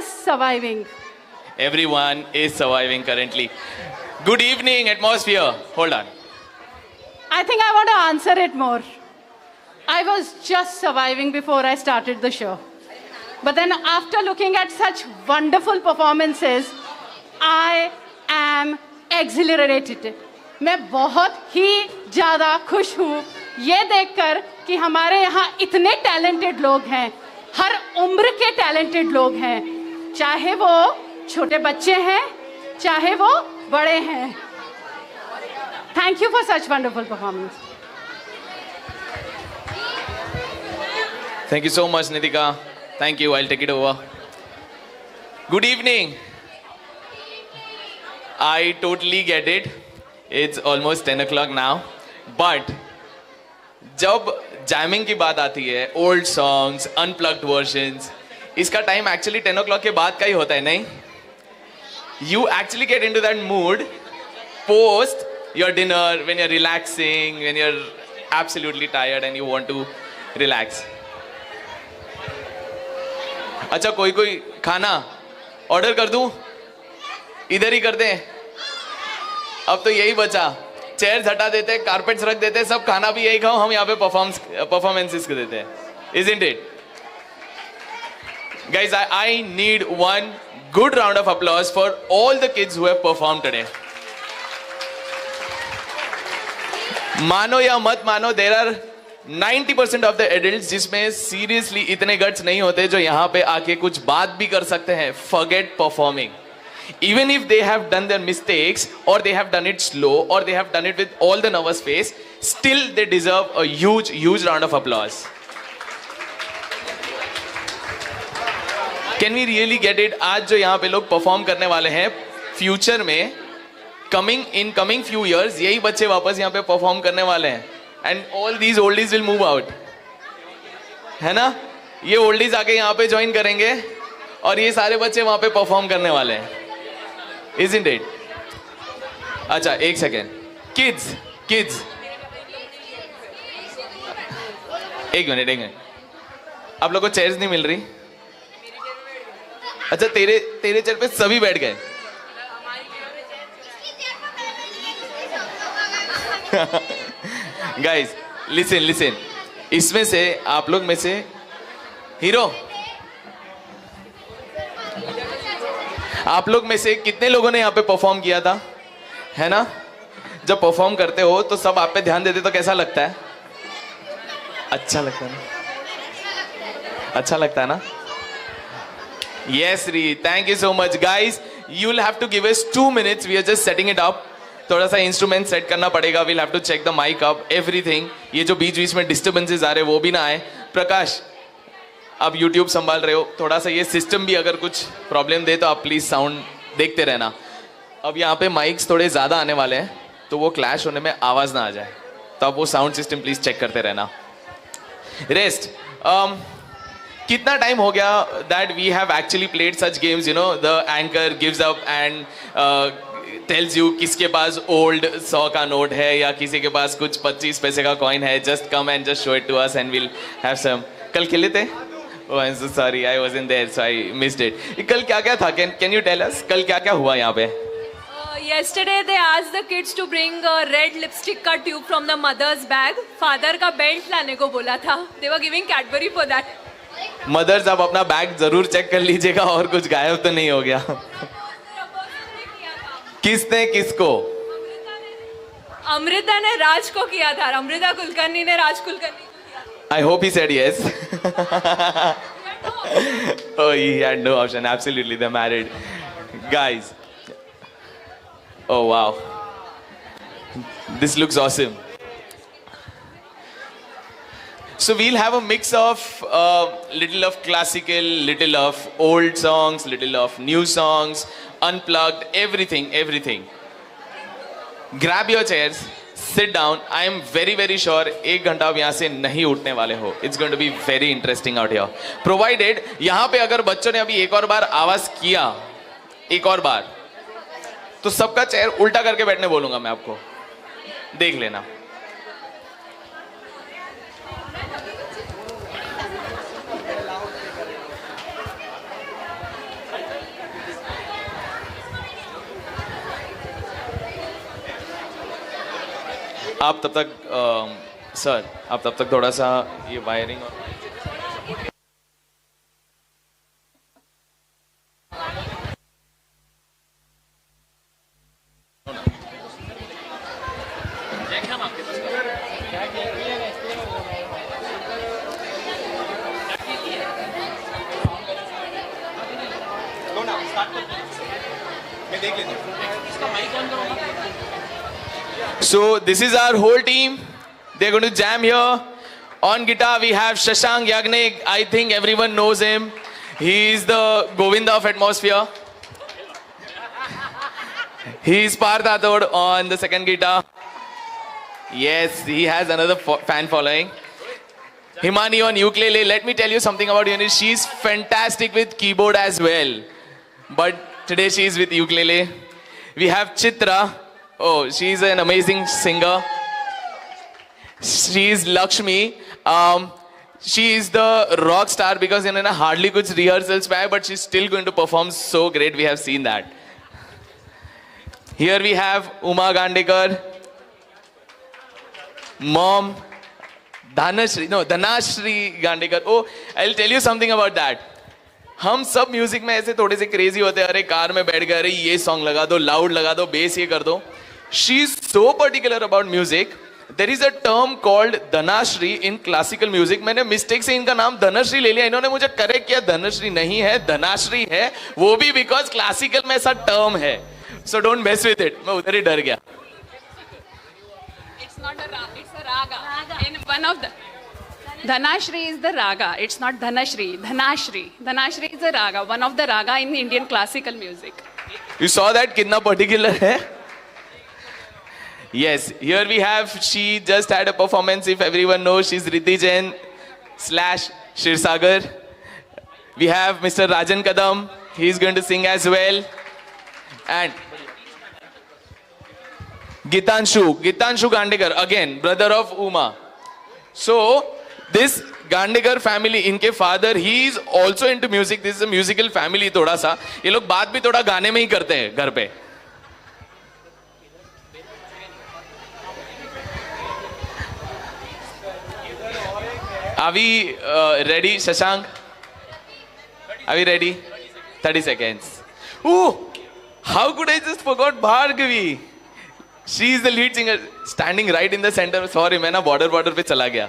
just surviving. Everyone is surviving currently. Good evening, atmosphere. Hold on. I think I want to answer it more. I was just surviving before I started the show. But then after looking at such wonderful performances, I am exhilarated. मैं बहुत ही ज़्यादा खुश हूँ ये देखकर कि हमारे यहाँ इतने टैलेंटेड लोग हैं, हर उम्र के टैलेंटेड लोग हैं, चाहे वो छोटे बच्चे हैं, चाहे वो बड़े हैं. Thank you for such wonderful performance. Thank you so much, Nitika. Thank you. I'll take it over. Good evening. I totally get it. It's almost 10 o'clock now. But जब jamming की बात आती है, old songs, unplugged versions, इसका time actually 10 o'clock के बाद का ही होता है, नहीं? You actually get into that mood post your dinner, when you're relaxing, when you're absolutely tired and you want to relax. अच्छा, कोई खाना ऑर्डर कर दूं? इधर ही कर दें. अब तो यही बचा, चेयर्स हटा देते, कारपेट्स रख देते, सब खाना भी यही खाओ, हम यहाँ पे परफॉर्मेंसेस कर देते हैं. Isn't it? Guys, I need one good round of applause for all the kids who have performed today. मानो या मत मानो, there are 90% of the adults जिसमें seriously इतने guts नहीं होते जो यहाँ पे आके कुछ बात भी कर सकते हैं. Forget performing. Even if they have done their mistakes, or they have done it slow, or they have done it with all the nervous face, still they deserve a huge round of applause. Can we really get it? आज जो यहाँ पे लोग perform करने वाले हैं, future में coming few years, यही बच्चे वापस यहाँ पे perform करने वाले हैं. And all these oldies will move out. है ना? ये oldies आके यहाँ पे join करेंगे और ये सारे बच्चे वहाँ पे perform करने वाले हैं. Isn't it? अच्छा, एक सेकेंड. Kids. एक मिनट. आप लोगों को चेयर्स नहीं मिल रही? अच्छा, तेरे चेयर पे सभी बैठ गए. Guys, listen. इसमें से आप लोग में से हीरो, आप लोग में से कितने लोगों ने यहाँ पे परफॉर्म किया था? है ना? जब परफॉर्म करते हो तो सब आप पे ध्यान देते तो कैसा लगता है? अच्छा लगता है ना? अच्छा लगता है ना? Yes, Ri. Thank you so much, guys. You'll have to give us 2 minutes. We are just setting it up. थोड़ा सा इंस्ट्रूमेंट सेट करना पड़ेगा. We'll have to check the mic up, everything. ये जो बीच में डिस्टर्बेंसेस आ रहे हैं वो भी ना आए. प्रकाश, आप YouTube संभाल रहे हो, थोड़ा सा ये सिस्टम भी अगर कुछ प्रॉब्लम दे तो आप प्लीज साउंड देखते रहना. अब यहाँ पे माइक्स थोड़े ज़्यादा आने वाले हैं तो वो क्लैश होने में आवाज़ ना आ जाए, तो आप वो साउंड सिस्टम प्लीज चेक करते रहना. रेस्ट, कितना टाइम हो गया that we have actually played such games, you know, the anchor gives up and tells you किसके पास ओल्ड 100 का नोट है या किसी के पास कुछ 25 पैसे का कॉइन है. Just come and just show it to us and will have some. कल खेले थे? Oh, I'm so sorry, I wasn't there, so I missed it. कल क्या था? Can you tell us? कल क्या हुआ यहाँ पे? Yesterday they asked the kids to bring a red lipstick का tube from the mother's bag. Father का belt लाने को बोला था. They were giving Cadbury for that. Mothers, आप अपना बैग जरूर चेक कर लीजिएगा और कुछ गायब तो नहीं हो गया. किसने किसको? अमृता ने राज को किया था. अमृता कुलकर्णी ने राज Kulkarni. I hope he said yes. Oh, he had no option. Absolutely, they're married. Guys. Oh, wow. This looks awesome. So we'll have a mix of little of classical, little of old songs, little of new songs, unplugged, everything. Grab your chairs. Sit down. I am very sure 1 घंटा अब यहाँ से नहीं उठने वाले हो. It's going to be very interesting out here. Provided यहाँ पे अगर बच्चों ने अभी एक और बार आवाज किया, एक और बार, तो सबका चेयर उल्टा करके बैठने बोलूंगा मैं आपको. देख लेना. आप तब तक सर आप तब तक थोड़ा सा ये वायरिंग और So this is our whole team. They're going to jam here. On guitar we have Shashank Yagnik. I think everyone knows him. He is the Govinda of Atmosphere. He is Parth Athod on the second guitar. Yes, he has another fan following. Himani on ukulele. Let me tell you something about Himani. She's fantastic with keyboard as well. But today she is with ukulele. We have Chitra. Oh, she's an amazing singer. She is Lakshmi. She is the rock star because in hardly kuch rehearsals mein, but she's still going to perform so great. We have seen that. Here we have Uma Gandekar, mom, Dhanashri Gandekar. Oh, I'll tell you something about that. हम सब music में ऐसे थोड़े से crazy होते हैं. अरे car में बैठ गए, अरे ये सॉन्ग लगा दो, लाउड लगा दो, बेस ये कर दो. She is so particular about music. There is a term called Dhanashri in classical music. मैंने मिस्टेक से इनका नाम धनश्री ले लिया. इन्होंने मुझे करेक्ट किया, धनश्री नहीं है, धनाश्री है. वो भी बिकॉज क्लासिकल में ऐसा टर्म है. So don't mess with it. मैं उधर ही डर गया. It's not a raga, it's a raga. In one of the Dhanashri is the raga. It's not Dhanashri. Dhanashri. Dhanashri is a raga. One of the raga in Indian classical music. You saw that कितना particular है? Yes. Here we have. She just had a performance. If everyone knows, she's Riddhi Jain / Shirsagar. We have Mr. Rajan Kadam. He's going to sing as well. And Gitanshu Gandekar, again, brother of Uma. So, this Gandekar family, इनके father, he is also into music. This is a musical family थोड़ा सा. ये लोग बात भी थोड़ा गाने में ही करते हैं घर पे. Are we ready, Shashank? Are we ready? 30 seconds. Ooh, how could I just forgot Bhargavi? She is the lead singer, standing right in the center. Sorry, मैं ना border पे चला गया.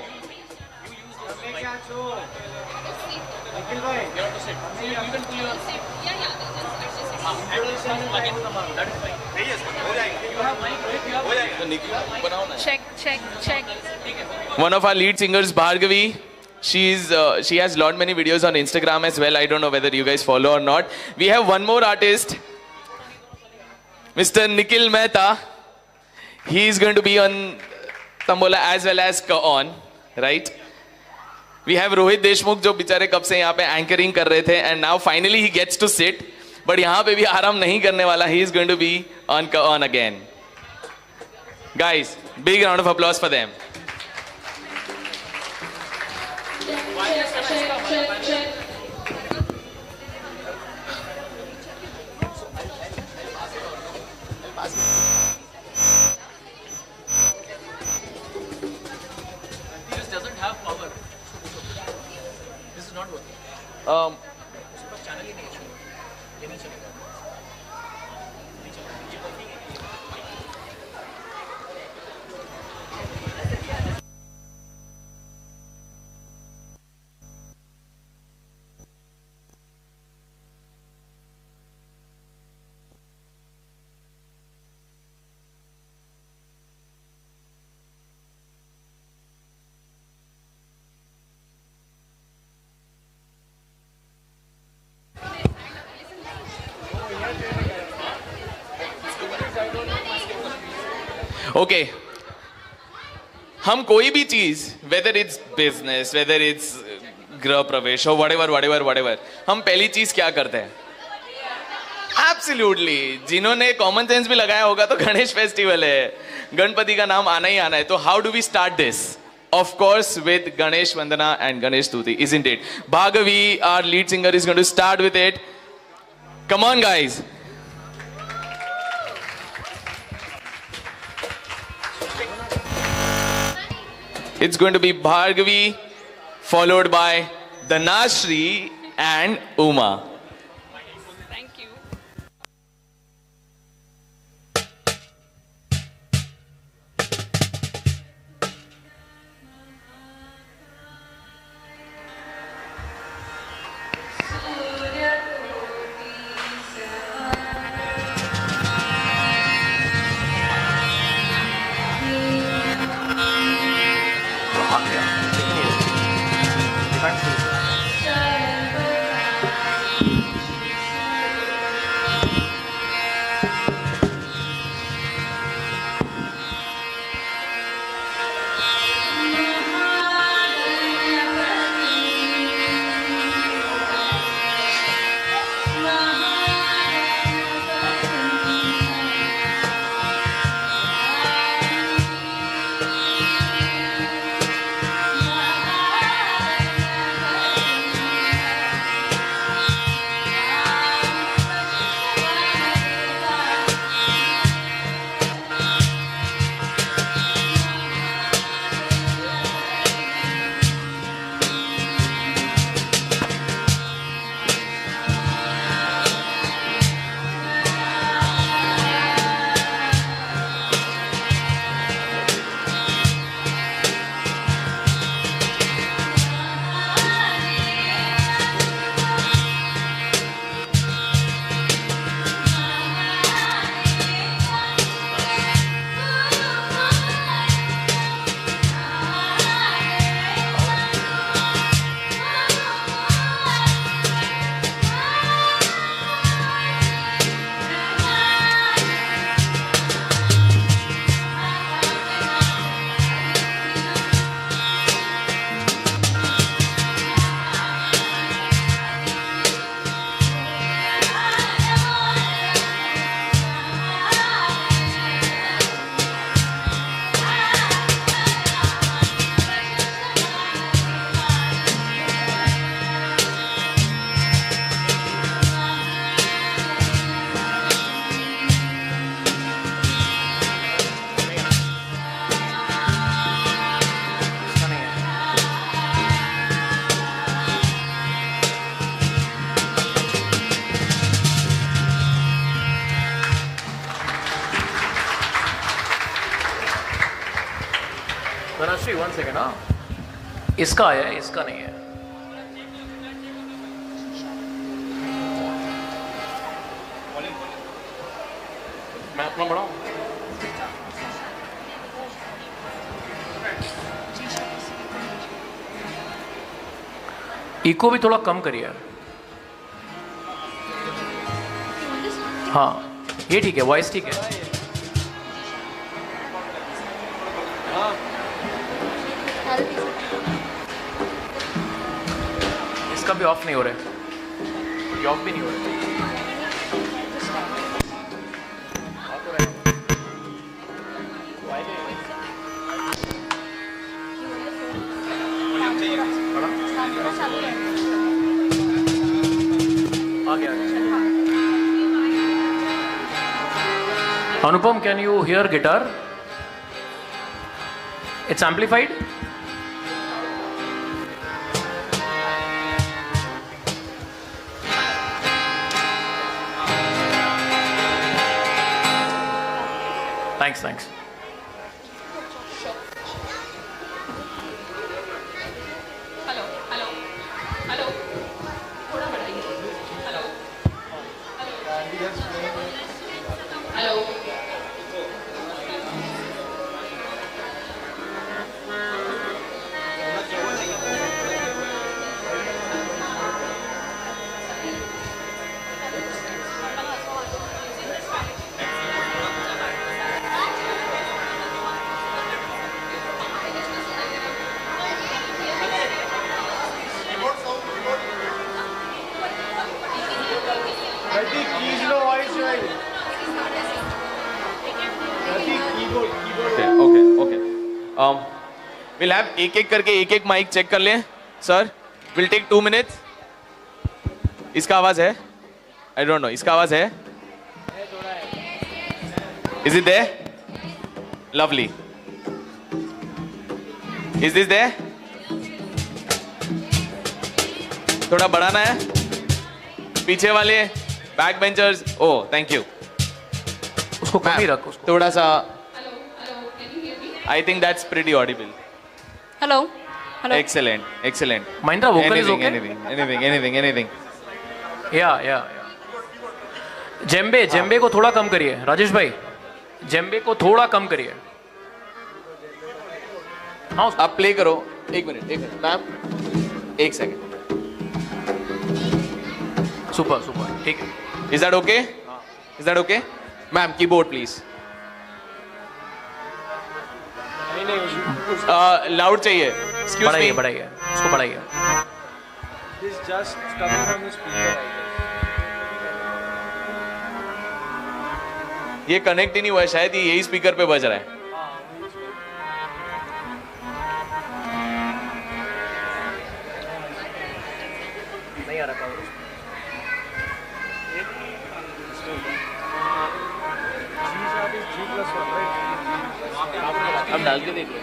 Check. One of our lead singers, Bhargavi. She has lot many videos on Instagram as well. I don't know whether you guys follow or not. We have one more artist, Mr. Nikhil Mehta. He is going to be on Tambola as well as Ka-on, right? We have Rohit Deshmukh जो बेचारे कब से यहाँ पे anchoring कर रहे थे, and now finally he gets to sit. But यहाँ पे भी आराम नहीं करने वाला. He is going to be on Ka-on again. Guys, big round of applause for them. This doesn't have power. This is not working. Channel ही नहीं है, ये नहीं चलेगा. Okay. हम कोई भी चीज, whether it's business, whether it's गृह प्रवेश or whatever, हम पहली चीज क्या करते हैं? Absolutely. जिन्होंने कॉमन सेंस भी लगाया होगा तो गणेश फेस्टिवल है, गणपति का नाम आना ही आना है. तो how do we start this? Of course with Ganesh Vandana and Ganesh Stuti, isn't it? Bhargavi, our lead singer, is going to start with it. Come on, guys. It's going to be Bhargavi, followed by Dhanashri and Uma. Thank you. Dhanashree 1 second. हाँ, इसका आया है, इसका नहीं है. मैं अपना बढ़ाऊं. Eco भी थोड़ा कम करिए. हाँ, ये ठीक है, वॉइस ठीक है. इसका भी ऑफ नहीं हो रहा है. ये ऑफ भी नहीं हो रहा है. Anupam, can you hear guitar? It's amplified? Thanks. Hello थोड़ा बढ़ाइए. Hello Okay. We'll have एक करके एक माइक चेक कर लें. Sir, we'll take 2 minutes. इसका आवाज है? I don't know. इसका आवाज है? Is it there? Lovely. Is this there? थोड़ा बढ़ाना है पीछे वाले back benchers. Oh, thank you. उसको कम ही रख उसको. थोड़ा सा. I think that's pretty audible. Hello. Hello. Excellent, excellent. Mindra, vocal is okay? Anything. या जेम्बे को थोड़ा कम करिए राजेश भाई. जेम्बे को थोड़ा कम करिए. हाँ आप प्ले करो. एक मिनट मैम. एक सेकंड. सुपर ठीक है. Is that okay? Is that okay? Ma'am, keyboard please. Loud चाहिए. Excuse me. बढ़ाइए उसको बढ़ाइए. This just coming from the speaker, I guess. ये कनेक्ट ही नहीं हुआ है, शायद ये यही स्पीकर पे बज रहा है. नहीं आ रहा पावर. अब डाल के देख लो.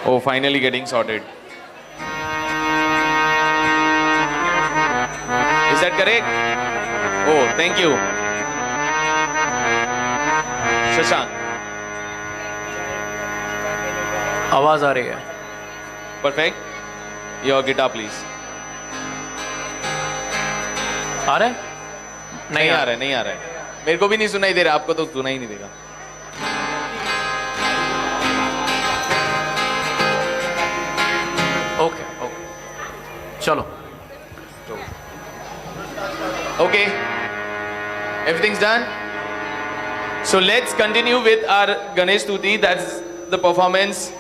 Oh, finally getting sorted. Is that correct? Oh, thank you. Shashank. आवाज आ रही है. Perfect. Your guitar, please. आ रहा है? नहीं आ रहा है. मेरे को भी नहीं सुनाई दे रहा, आपको तो सुनाई नहीं देगा. ओके चलो. Okay. Everything's done. So let's continue with our Ganesh Stuti. That's the performance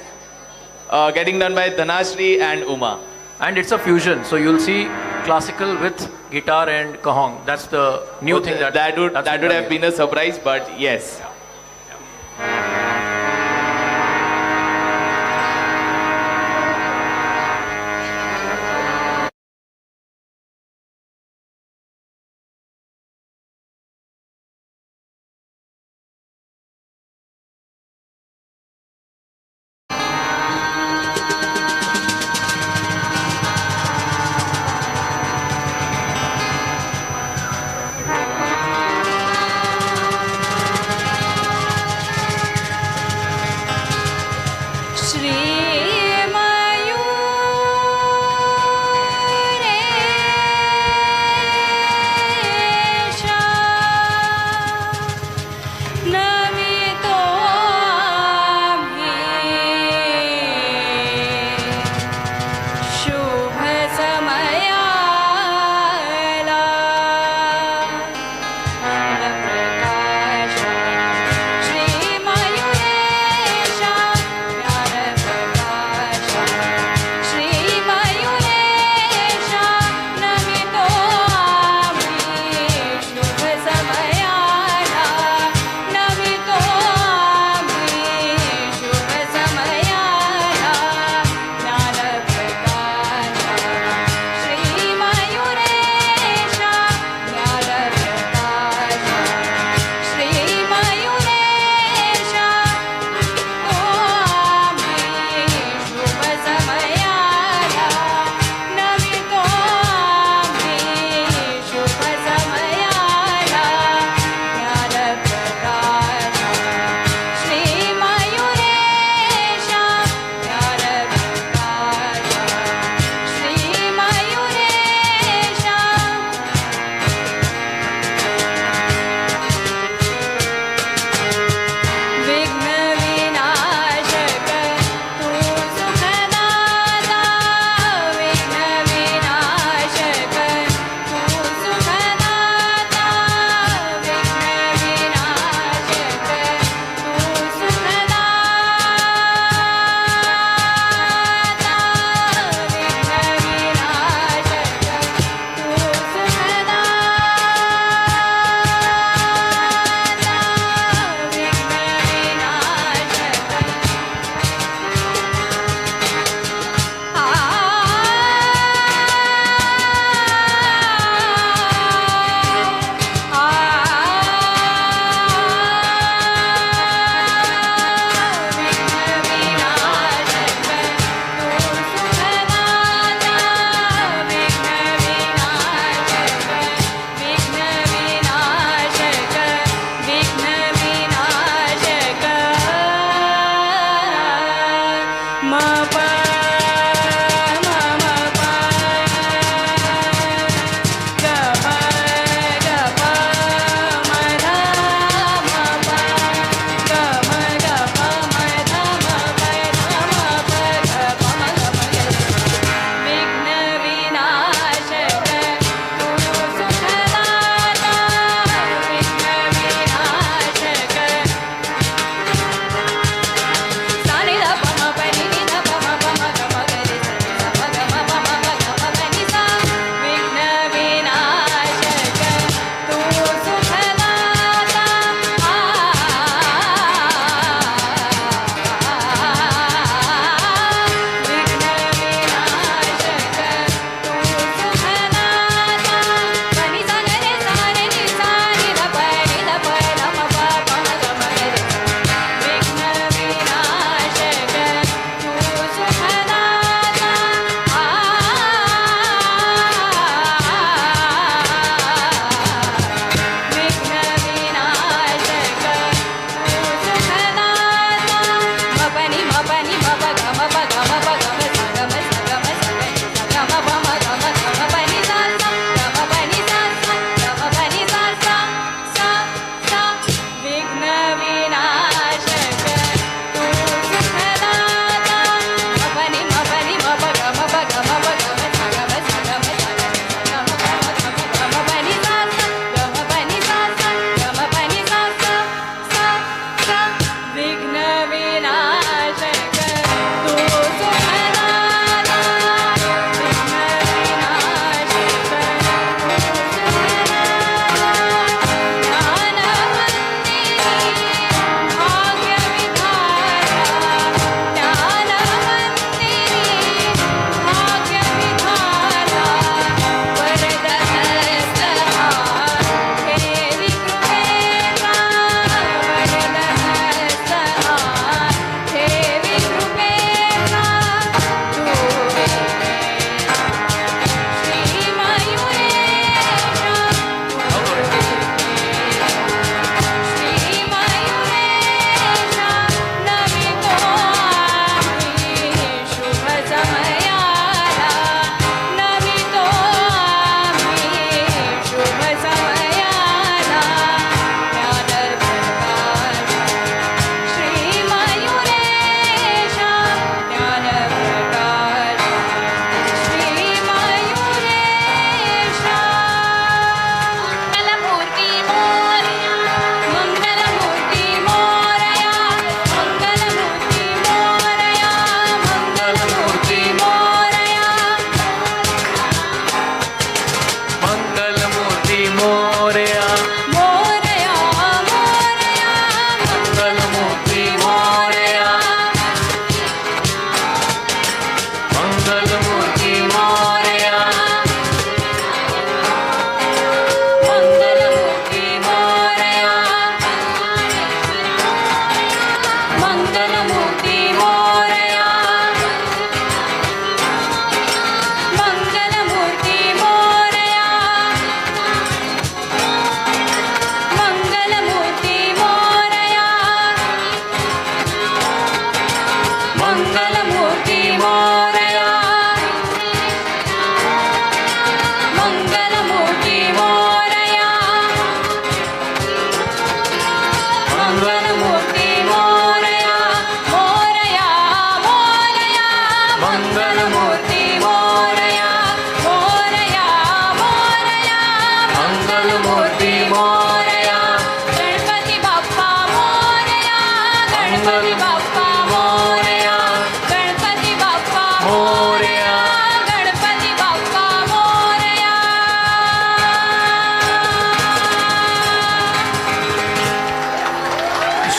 getting done by Dhanashri and Uma. And it's a fusion, so you'll see classical with guitar and kahong. That's the new thing that would have been a surprise, but yes.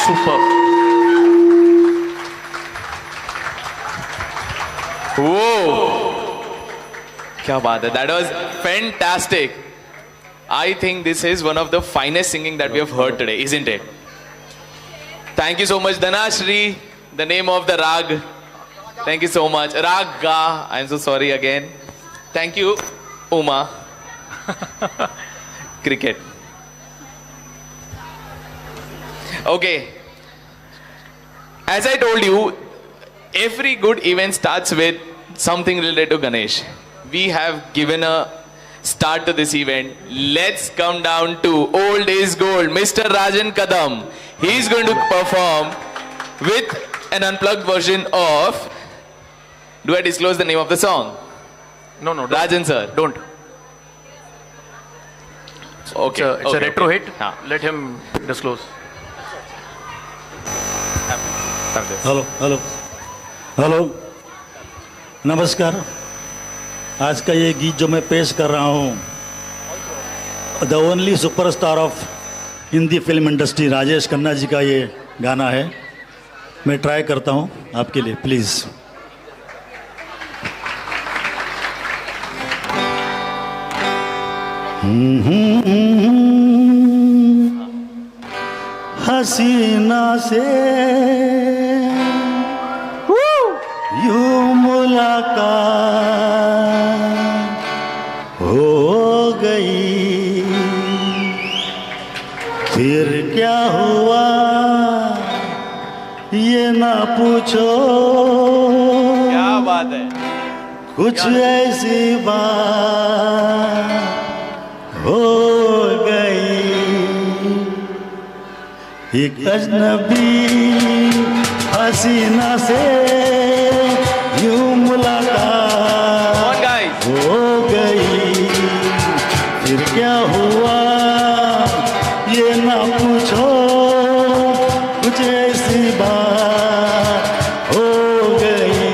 Super. Whoa! क्या बात है? That was fantastic. I think this is one of the finest singing that we have heard today, isn't it? Thank you so much, Dhanashri. The name of the rag. Thank you so much. Rag Ga. I'm so sorry again. Thank you, Uma. Cricket. Okay. As I told you, every good event starts with something related to Ganesh. We have given a start to this event. Let's come down to Old is Gold, Mr. Rajan Kadam. He's going to perform with an unplugged version of... Do I disclose the name of the song? No, don't. Rajan sir. Don't. Okay. It's a retro hit. हाँ. Let him disclose. Hello hello hello नमस्कार। आज का ये गीत जो मैं पेश कर रहा हूँ, the only superstar of Hindi film industry Rajesh Khanna ji का ये गाना है। मैं ट्राई करता हूँ आपके लिए, प्लीज़। हसीना से यूं मुलाकात हो गई, फिर क्या हुआ ये ना पूछो। क्या बात है? कुछ ऐसी बात हो गई, एक अजनबी हसीना से यूं मुलाकात हो गई, फिर क्या हुआ ये ना पूछो। कुछ ऐसी बात हो गई,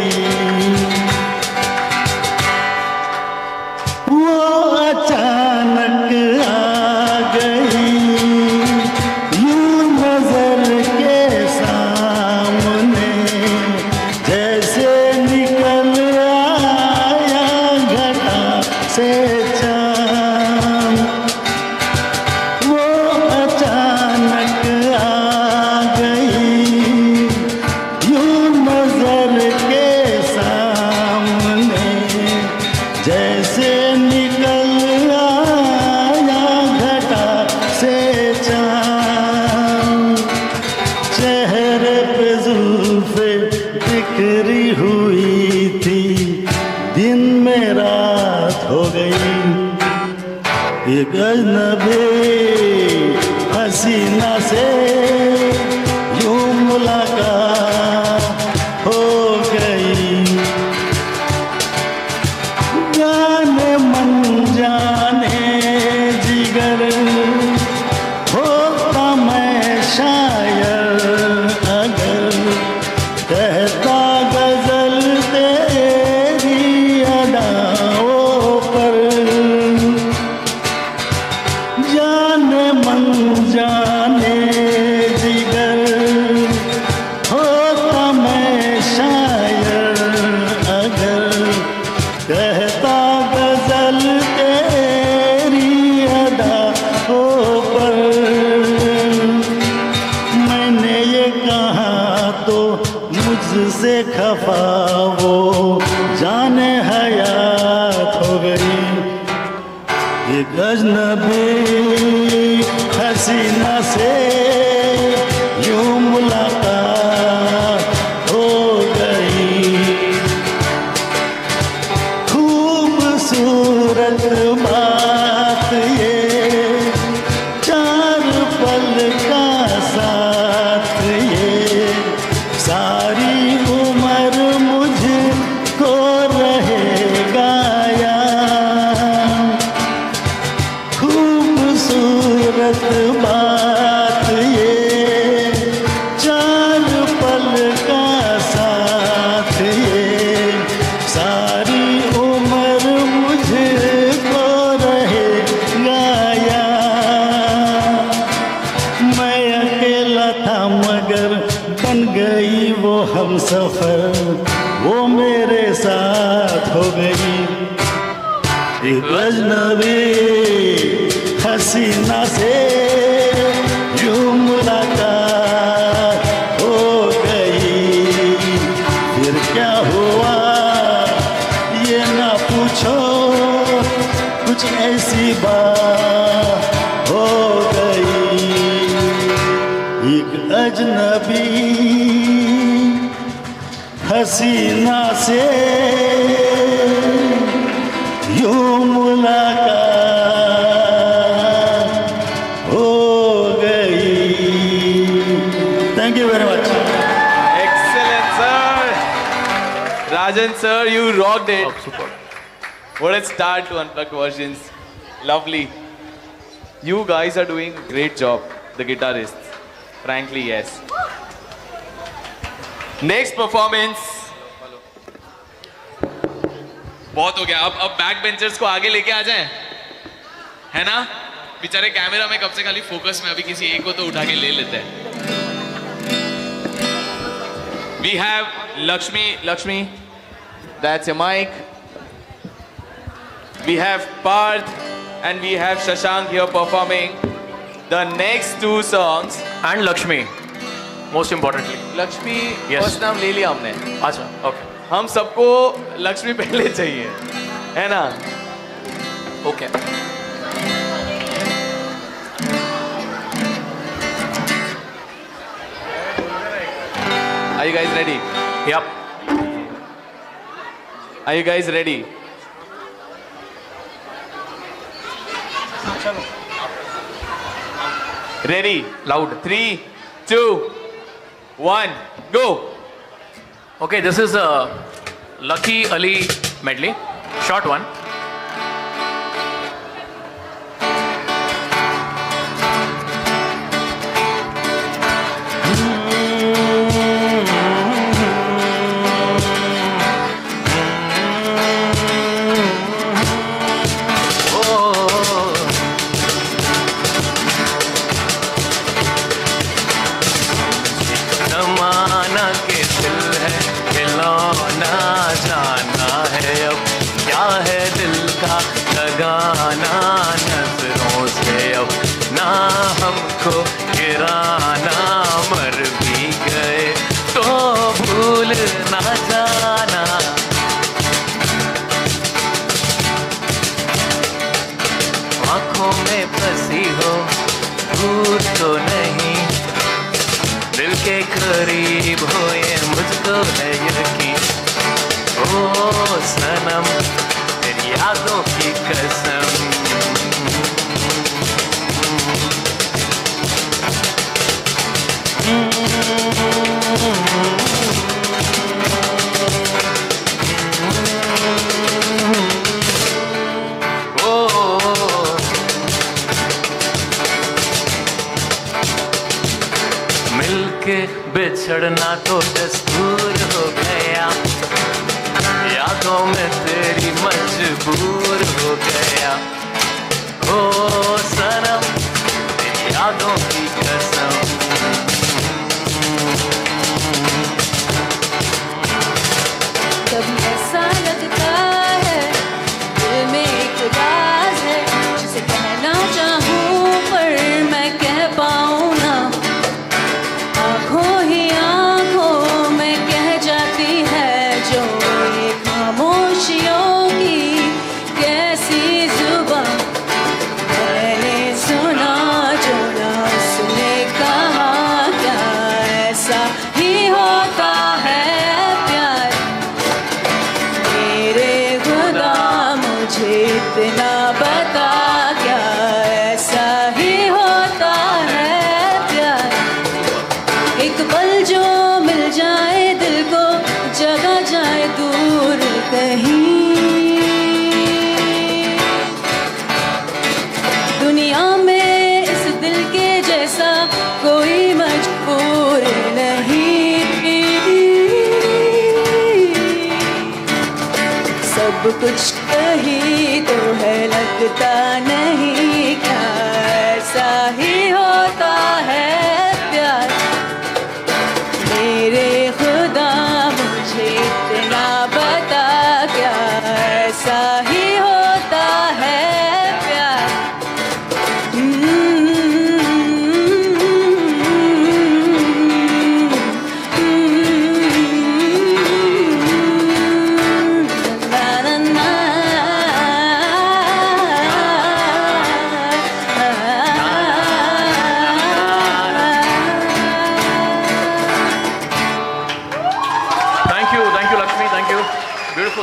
वो अचानक आ गई, यूं नजर के सामने, जैसे निकल आया घटा से चांद। वो अचानक आ गई, यूं नजर के सामने, जैसे निकल आया घटा से चांद। चेहरे पे जुल्फे बिखरी हुई थी, दिन में रात हो गई, एक अजनबी हसीना से यूं मुलाकात हो गई। जाने मन जाने जिगर होता मैं शायर, अगर कहता गजल तेरी अदाओं पर। जाने मन जाने जिगर होता मैं शायर, अगर कहता गजल तेरी अदाओं पर। मैंने ये कहा तो मुझसे खफा वो जाने हयात हो गई, एक अजनबी हसीना से यूं मुलाकात हो गई। खूबसूरत बात ये, चार पल का साथ ये, सारी उम्र मुझको रहेगा याद। खूबसूरत बात ये, चार पल का साथ ये, सारी उम्र मुझको रहेगा याद। मैं अकेला था मगर बन गई वो हम सफर, वो मेरे साथ हो गई। एक अजनबी हसीना से यूं मुलाकात हो गई। फिर क्या हुआ ये ना पूछो, कुछ ऐसी बात हो गई। एक अजनबी हसीना से यूं मुलाकात हो गई। Thank you very much. Excellent, sir. Rajan, sir, you rocked it. Super. What a start to Unplugged versions. Lovely. You guys are doing a great job, the guitarists. Frankly, yes. Next performance. बहुत हो गया, अब back benchers को आगे लेके आ जाएं, है ना? बेचारे कैमरा में कब से खाली फोकस में, अभी किसी एक को तो उठा के ले लेते हैं। We have Lakshmi, that's your mic. We have Parth and we have Shashank here performing the next two songs. And Lakshmi, most importantly. Lakshmi, Yes. first नाम ले लिया हमने। अच्छा, okay. हम सबको लक्ष्मी पहले चाहिए, है ना? Okay. Are you guys ready? Yep. Are you guys ready? Ready? Loud. 3, 2, 1, go! Okay, this is a Lucky Ali medley, short one. जमाना के दिल है खिलौना, जाना है अब क्या है दिल का लगाना। नजरों से अब ना हमको गिराना, मर भी गए तो भूल ना जाना। आँखों में फंसी हो भूत तो नहीं, दिल के करीब हो ये मुझको है यकीन। ओ सनम तेरी यादों की कसम, मिलके बिछड़ना तो दस्तूर हो गया, यादों में तेरी मजबूर हो गया। ओ सनम तेरी यादों की कसम, कभी ऐसा लगता है दिल में एक राज है, जिसे कहना चाहूँ पर मैं कह पाऊँ ना। आँखों ही आँखों में कह जाती है जो ये खामोशियों की कैसी जुबान। मैंने सुना जो ना उसने कहा, क्या ऐसा ही होता है प्यार। मेरे खुदा मुझे इतना बता, क्या ऐसा ही होता है प्यार। एक पल जो मिल जाए दिल को, जगह जाए दूर कहीं। दुनिया में इस दिल के जैसा कोई मजबूर नहीं। सब कुछ कहीं तो है लगता नहीं, क्या ऐसा ही होता है प्यार।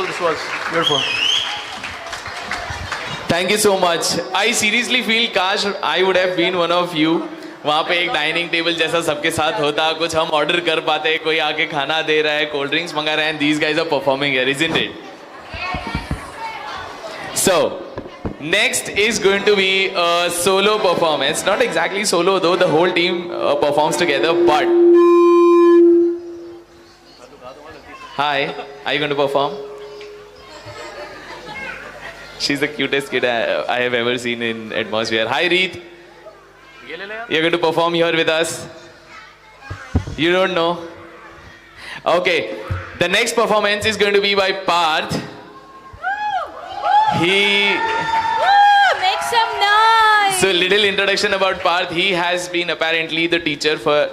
beautiful. This was beautiful. Thank you so much. I seriously feel काश I would have been one of you. वहाँ पे एक डाइनिंग टेबल जैसा सबके साथ होता, कुछ हम ऑर्डर कर पाते, कोई आके खाना दे रहा है, कोल्ड ड्रिंक्स मंगा रहे हैं, and these guys are performing here, isn't it? So, next is going to be a solo performance. Not exactly solo though, the whole team performs together, but... Hi, are you going to perform? She's the cutest kid I have ever seen in Atmosphere. Hi, Reed. You're going to perform here with us. You don't know? Okay. The next performance is going to be by Parth. Make some noise. So, little introduction about Parth. He has been apparently the teacher for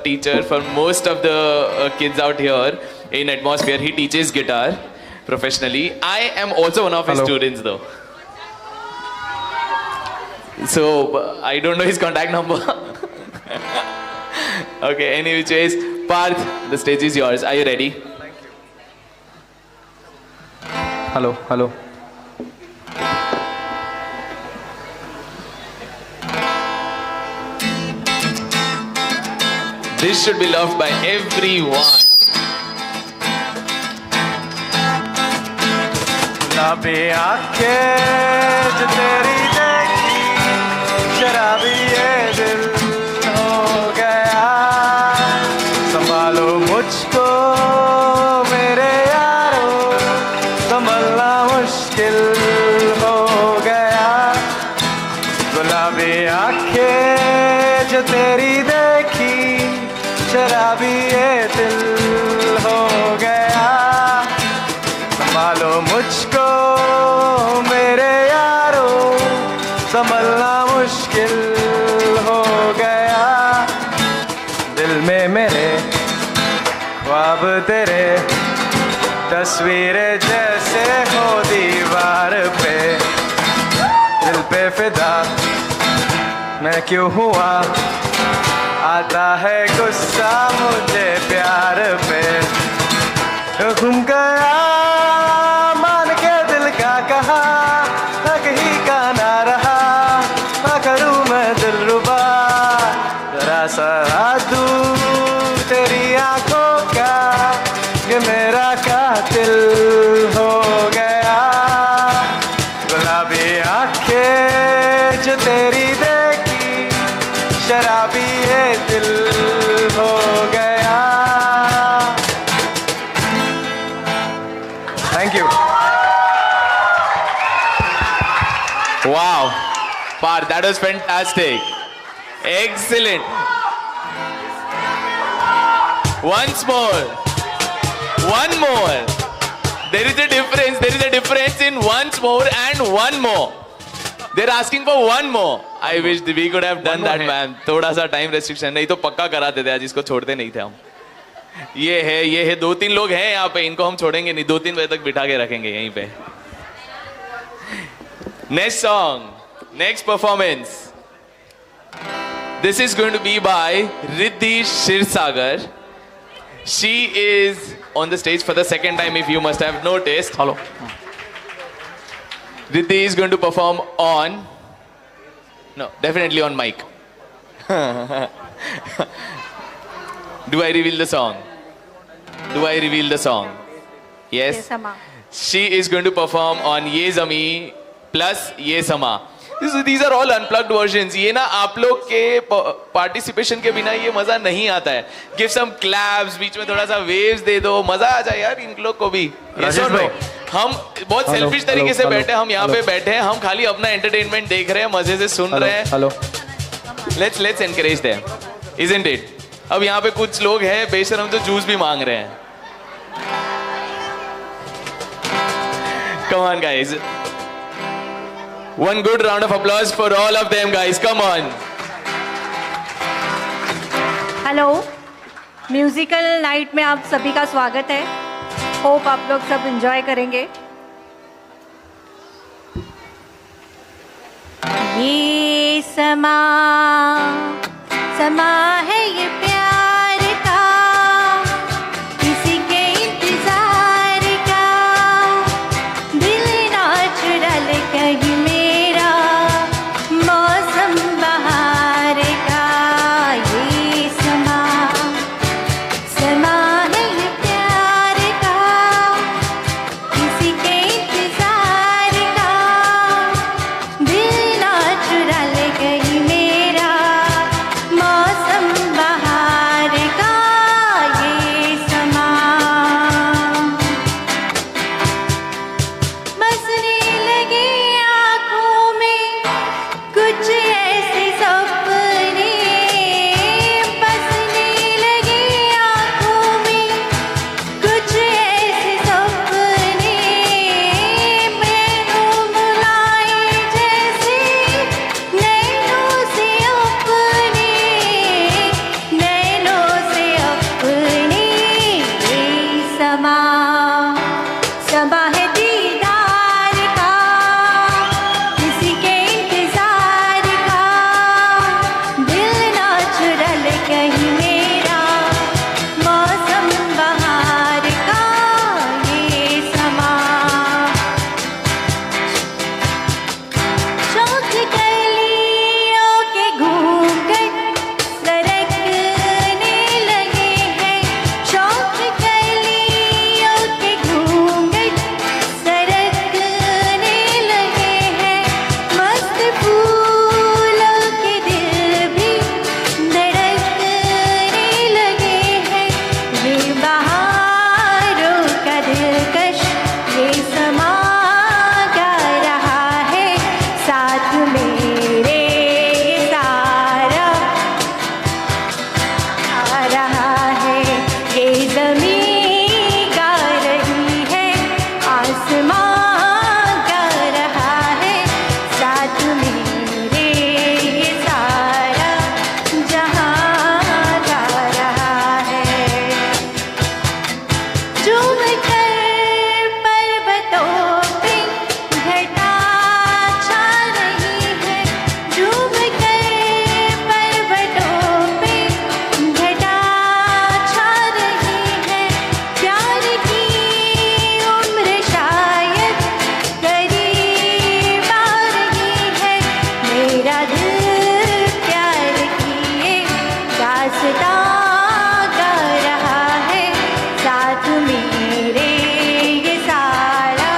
most of the kids out here in Atmosphere. He teaches guitar professionally. I am also one of his students, though. So, I don't know his contact number. Okay, any which ways. Parth, the stage is yours. Are you ready? Thank you. Hello, hello. This should be loved by everyone. गुलाबी आंखें जो तेरी देखी, शराबी ये दिल हो गया। संभालो मुझको मेरे यारो, संभलना मुश्किल हो गया। गुलाबी आंखें जो तेरी देखी, शराबी ये दिल हो गया। संभालो मुझको मेरे यारो, संभलना मुश्किल हो गया। दिल में मेरे ख्वाब तेरे, तस्वीरें जैसे हो दीवार पे। दिल पे फिदा मैं क्यों हुआ, आता है गुस्सा मुझे प्यार पे। घूम गया मान के दिल का कहा, ना कहीं का ना रहा, ना करूँ मैं दिलरुबा। जरा सा दूर तेरी आंखों का, ये मेरा कातिल हो गया। गुलाबी आंखें जो तेरी देखी, शराबी ये दिल हो गया। Thank you. Wow. Parth, that was fantastic. Excellent. Once more. One more. There is a difference. There is a difference in once more and one more. They're asking for one more. I wish we could have done that, man. थोड़ा सा time restriction, नहीं तो पक्का कराते थे आज, इसको छोड़ते नहीं थे हम. ये है 2-3 लोग हैं यहाँ पे, इनको हम छोड़ेंगे नहीं, 2-3 बजे तक बिठा के रखेंगे यहीं पे. Next song, next performance. This is going to be by Riddhi Shirsagar. She is on the stage for the second time, if you must have noticed. Hello. Riddhi is going to perform on... No, definitely on mic. Do I reveal the song? Do I reveal the song? Yes? She is going to perform on Ye Zami plus Ye Sama. These are all unplugged versions. ये ना आप लोग के participation के बिना ये मजा नहीं आता है. Give some claps, बीच में थोड़ा सा waves दे दो, मजा आ जाए यार इन लोग को भी. Yes or no? हम बहुत selfish तरीके से बैठे हैं, हम यहाँ पे बैठे हैं, हम खाली अपना entertainment देख रहे हैं, मजे से सुन रहे हैं. Hello. Let's encourage them, isn't it? अब यहाँ पे कुछ लोग हैं बेशरम तो जूस भी मांग रहे हैं. Come on guys. One good round of applause for all of them guys. Come on. Hello, musical night में आप सभी का स्वागत है. होप आप लोग सब एंजॉय करेंगे. ये समा है ये प्यार का, किसी के इंतजार का. दास्तां गा रहा है साथ मेरे ये सारा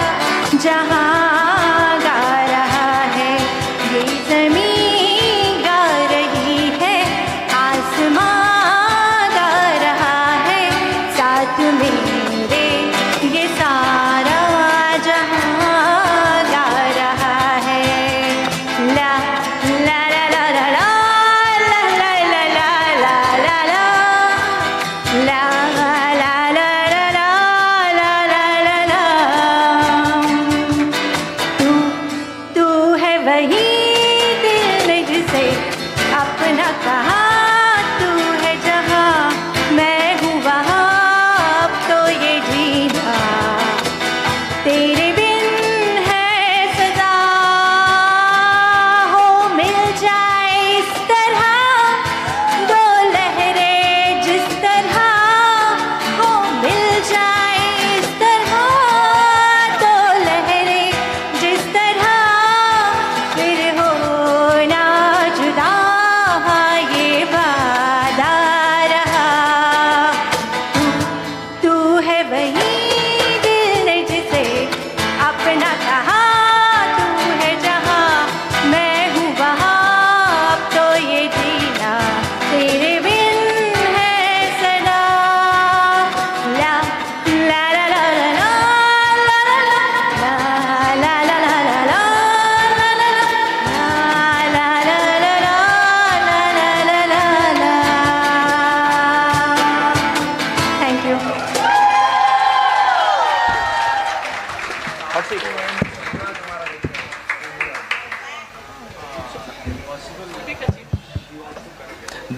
जहां गा रहा है। ये ज़मीं गा रही है, आसमां गा रहा है साथ मेरे ये सारा जहां गा रहा है। ला ला ला ला ला ला ला ला ला ला ला ला ला ला ला ला ला ला। तू है वही दिल ने जिसे अपना कहा, तू है जहाँ मैं हूँ वहाँ, अब तो ये जीना तेरे बिन है सदा। हो मिल जाए इस तरह दो लहरें जिस तरह, हो मिल जाए इस तरह दो लहरें जिस तरह, फिर हो ना जुदा ये वादा रहा। तू है वही दिल ने जिसे अपना कहा, तू है जहाँ मैं हूँ वहाँ, अब तो ये जीना तेरे बिन है सदा। ला ला ला ला ला ला ला ला ला ला ला ला Thank you.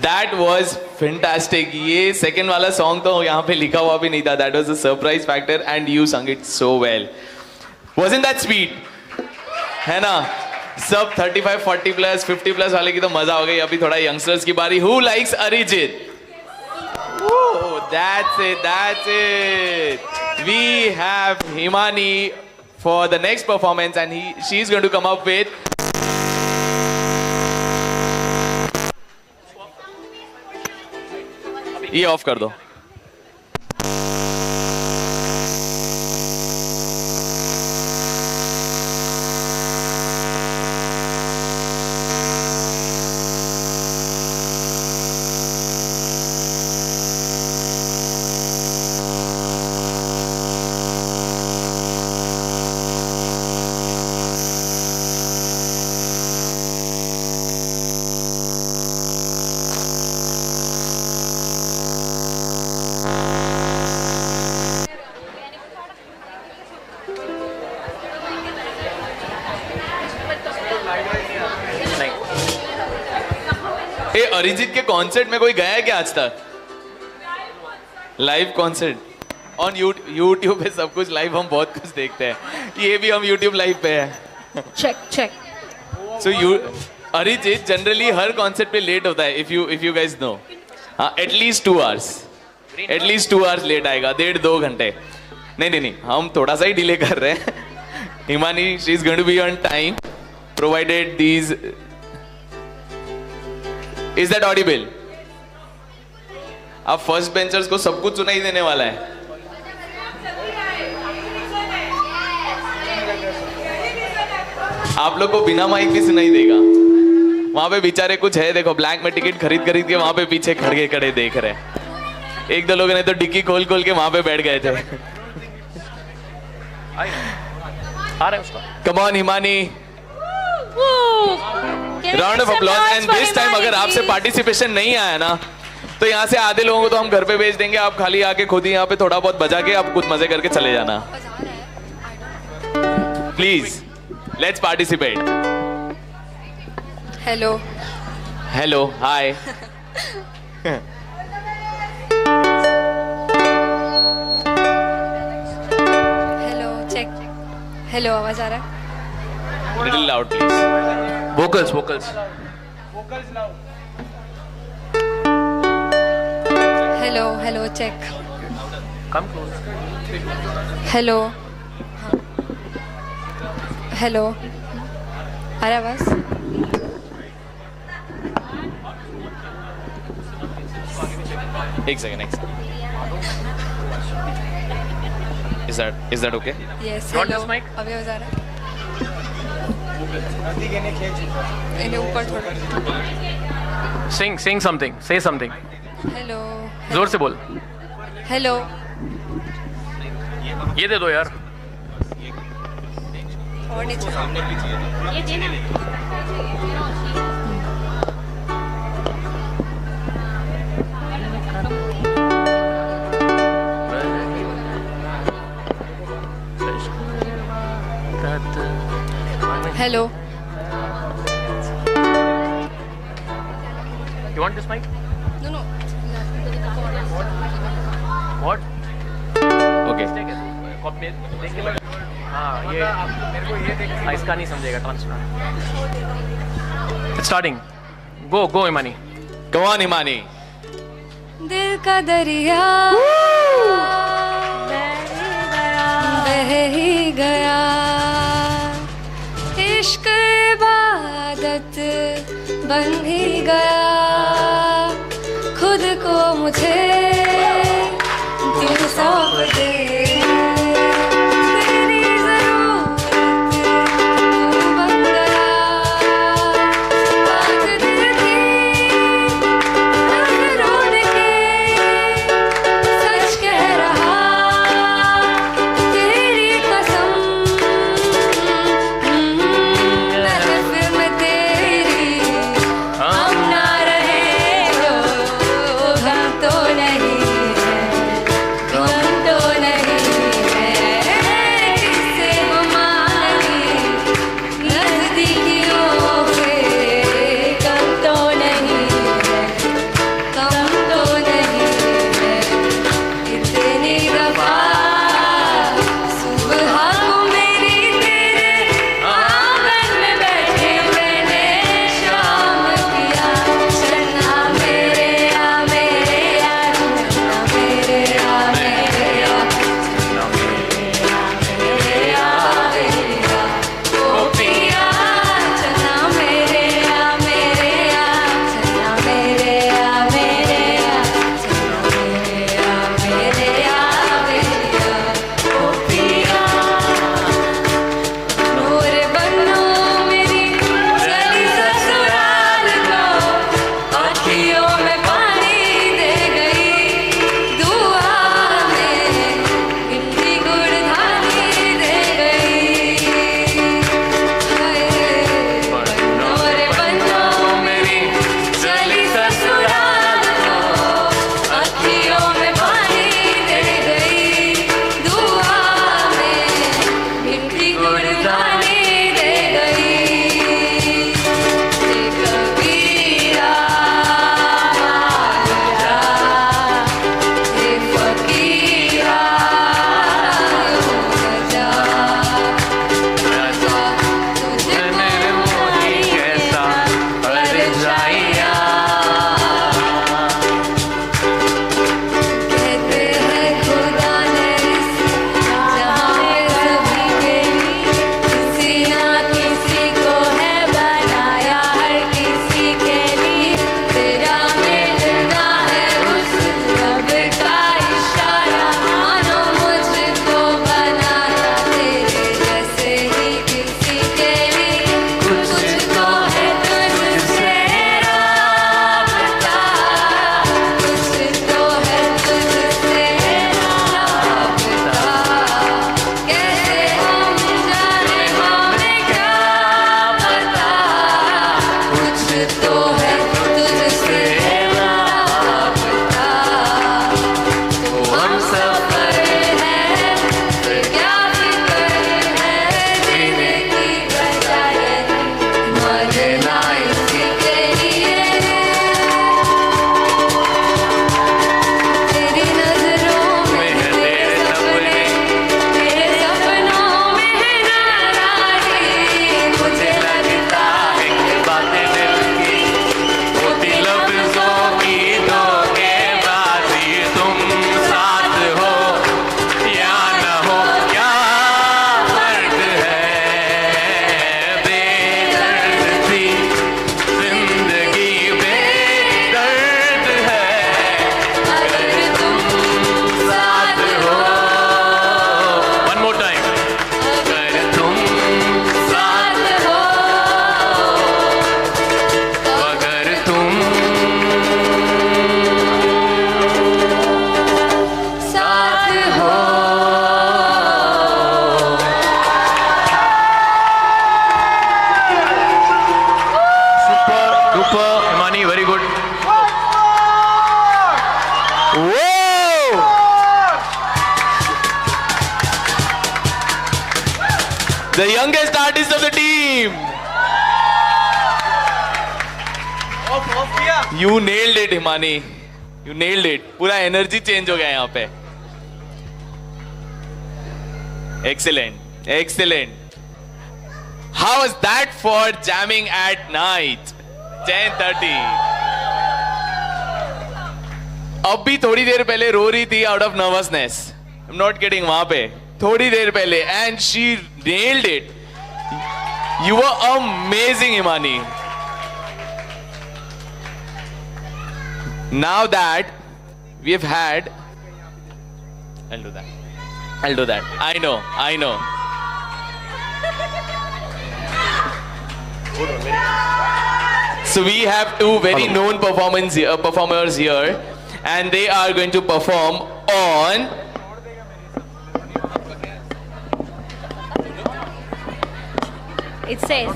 That was fantastic. ये सेकंड वाला सॉन्ग तो यहाँ पे लिखा हुआ भी नहीं था. That was a surprise factor and you sung it so well. Wasn't that sweet? है ना? सब 35, 40 प्लस 50 प्लस वाले की तो मजा हो गई. अभी थोड़ा यंगस्टर्स की बारी. Who likes Arijit? Oh, that's it. That's it. We have Himani for the next performance and she's going to come up with ये ऑफ कर दो. ए अरिजीत के कॉन्सर्ट में कोई गया है क्या आज तक? लाइव कॉन्सर्ट ऑन यूट्यूब पे सब कुछ लाइव. हम बहुत कुछ देखते हैं. ये भी हम यूट्यूब लाइव पे है. check. सो अरिजीत जनरली हर कॉन्सर्ट पे लेट होता है. If you guys know. हाँ, at least 2 hours. At least 2 hours late आएगा. 1.5-2 घंटे. नहीं, हम थोड़ा सा ही डिले कर रहे हैं. Himani, she is going to be on time provided these. Is that audible? अब फर्स्ट बेंचर्स को सब कुछ सुनाई देने वाला है. आप लोग को बिना माइक भी सुनाई देगा. वहां पे बेचारे कुछ है, देखो ब्लैक में टिकट खरीद के वहां पे पीछे खड़े देख रहे हैं. 1-2 लोगों ने तो डिक्की खोल के वहां पे बैठ गए थे. Come on Himani. Round of applause. And this time अगर आपसे पार्टिसिपेशन नहीं आया ना तो यहाँ से आधे लोगों को तो हम घर पे भेज देंगे. आप खाली आके खुद ही यहाँ पे थोड़ा बहुत बजा के आप कुछ मजे करके चले जाना. Please let's participate. Hello hi. Hello check. Hello, आवाज आ रहा है? Little loud please. vocals now. Hello check. Come close. Hello. Hello, आ रहा आवाज? एक second is that okay? Yes Want this mic? अभी आवाज आ रहा है इन्हें ऊपर थोड़ा Sing something. Say something. Hello जोर से बोल. हेलो ये दे दो यार. और नीचे hello You want this mic? No no What? Okay Take it. Copy देख के हाँ ये मेरे को ये देख इसका नहीं समझेगा transfer. Starting. Go इमानी. Go on इमानी. दिल का दरिया बह ही गया इश्क इबादत बन ही गया खुद को मुझे दिल सौंप दे तेरी ज़रूरत तू बन गया आँख दिल की नजरों के सच कह रहा तेरी कसम महफिल में तेरी हम ना रहे जो गम तो नहीं है गम तो नहीं Whoa! The youngest artist of the team. You nailed it, Himani. You nailed it. पूरा एनर्जी चेंज हो गया यहाँ पे. Excellent. Excellent. How was that for jamming at night? 10:30. अब भी थोड़ी देर पहले रो रही थी out of nervousness. I'm not kidding. वहां पे थोड़ी देर पहले and she nailed it. You were amazing, Himani. Now that we've had, I'll do that. I know. So we have two very known performers here, and they are going to perform on It says.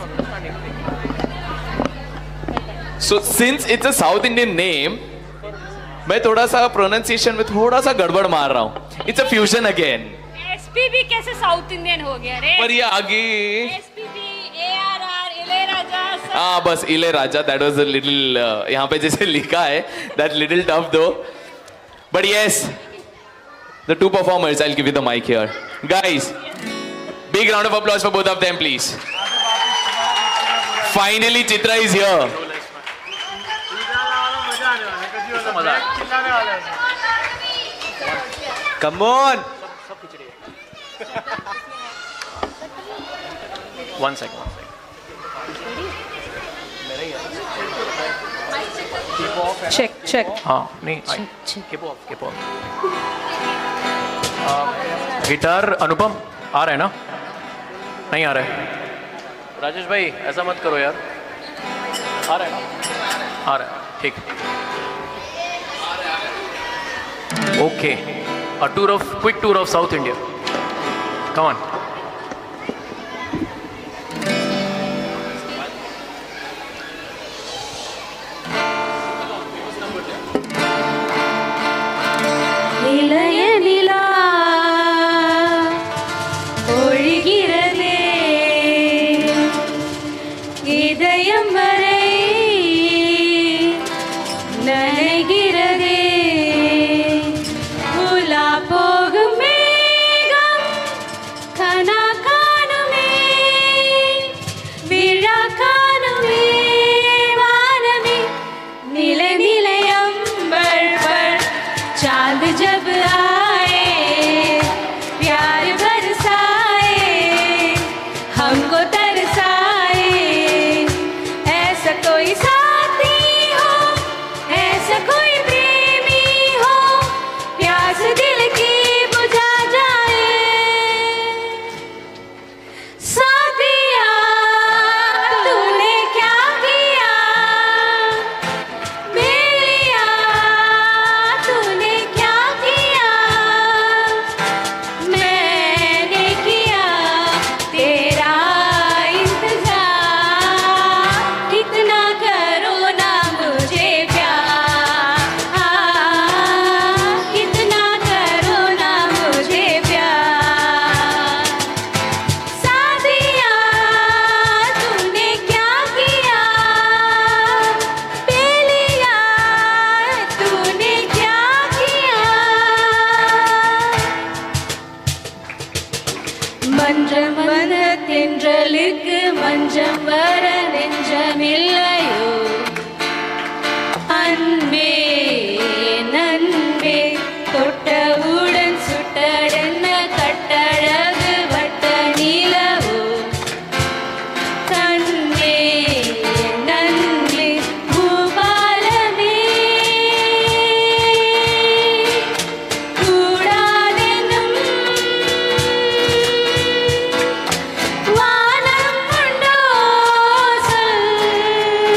So since it's a South Indian name, मैं थोड़ा सा pronunciation में थोड़ा सा गड़बड़ मार रहा हूँ. It's a fusion again. SPB कैसे साउथ इंडियन हो गया रे? पर ये आगे SPB, ARR, इलैयाराजा. हाँ बस Ilaiyaraaja. That was a little यहाँ पे जैसे लिखा है, that little tough though. But yes, the two performers. I'll give you the mic here, guys. Big round of applause for both of them, please. Finally, Chitra is here. Come on. One second. check. हाँ नहीं. Keep off. Guitar अनुपम आ रहा है ना? नहीं आ रहा है. राजेश भाई ऐसा मत करो यार. आ रहा है ना? आ रहा है. ठीक. Okay. Quick tour of South India. Come on. இளைய நிலா ஒழுகிறதே இதயம் வரை நனைகிறதே உலா போகும் மேகம் கனா காணுமே விழா காணுமே வானமே நிலை நிலையம் பள் चांद जब आए प्यार बरसाए हमको तरसाए ऐसा कोई साथी हो ऐसा कोई प्रेमी हो प्यास दिल की बुझा जाए साथिया तूने क्या किया मेरिया तूने क्या किया मैंने किया तेरा इंतजार कितना करो ना मुझे प्यार कितना करो ना मुझे प्यार साथिया तूने क्या किया पेलिया तूने क्या किया மன்றம் வர தென்றலுக்கு மஞ்சம் வர நெஞ்சமில்லையோ அன்பே நன்பே தொட்டவுடன் சுட்டடென்ன கட்டழகு வட்ட நிலவோ கண்ணே நன்பே பூபாலமே கூடாதெனும் வானம் உண்டோ சொல்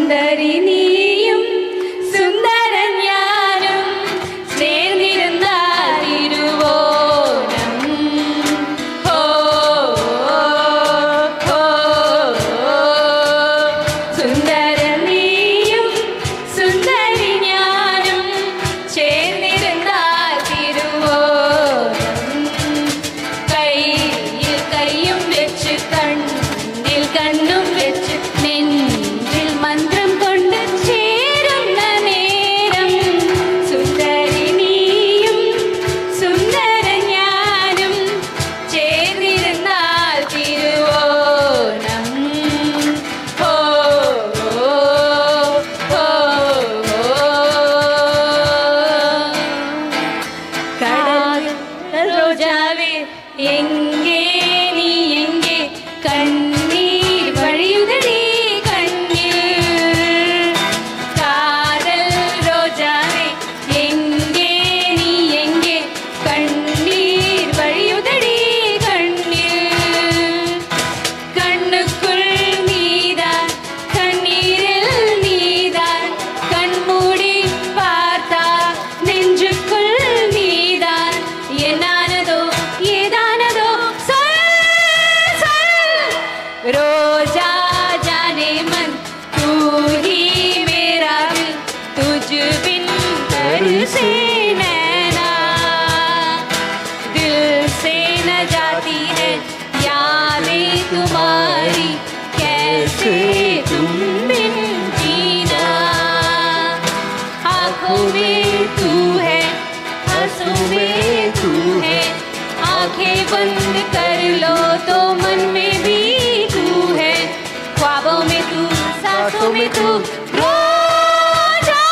സുന്ദരി നീയും സുന്ദരൻ ഞാനും ചേർന്നിരുന്നാൽ തിരുവോണം. ഹോ ഹോ സുന്ദരൻ നീയും സുന്ദരി ഞാനും ചേർന്നിരുന്നാൽ തിരുവോണം. കയ്യിൽ കയ്യും വെച്ച് കണ്ണിൽ കണ്ണും വെച്ച് നെഞ്ചിൽ മന്ത്രം കൊണ്ട് ചേരുന്ന നേരം. സുന്ദരി നീയും സുന്ദരൻ ഞാനും ചേർന്നിരുന്നാൽ തിരുവോണം. ഹോ ഹോ ഹോ കടൽ ரோஜாவே எங்கே நீ எங்கே கண்ணீர் வழியுதடி கண்ணில். காதல் ரோஜாவே எங்கே நீ எங்கே கண்ணீர் வழியுதடி கண்ணில். கண்ணுக்குள் நீதான் கண்ணீரில் நீதான் கண்மூடி பார்த்தா நெஞ்சுக்குள் நீதான். என்னானதோ ஏதானதோ சொல் சொல். ரோஜா जाने मन तू ही मेरा दिल तुझ बिन तरसे नैना. दिल से न जाती है यादें तुम्हारी कैसे तुम बिन जीना. आँखों में तू है आंसू में तू है. आंखें बंद कर लो तो मन में भी तू है. ख्वाबों में तू सांसों में तू रोजा.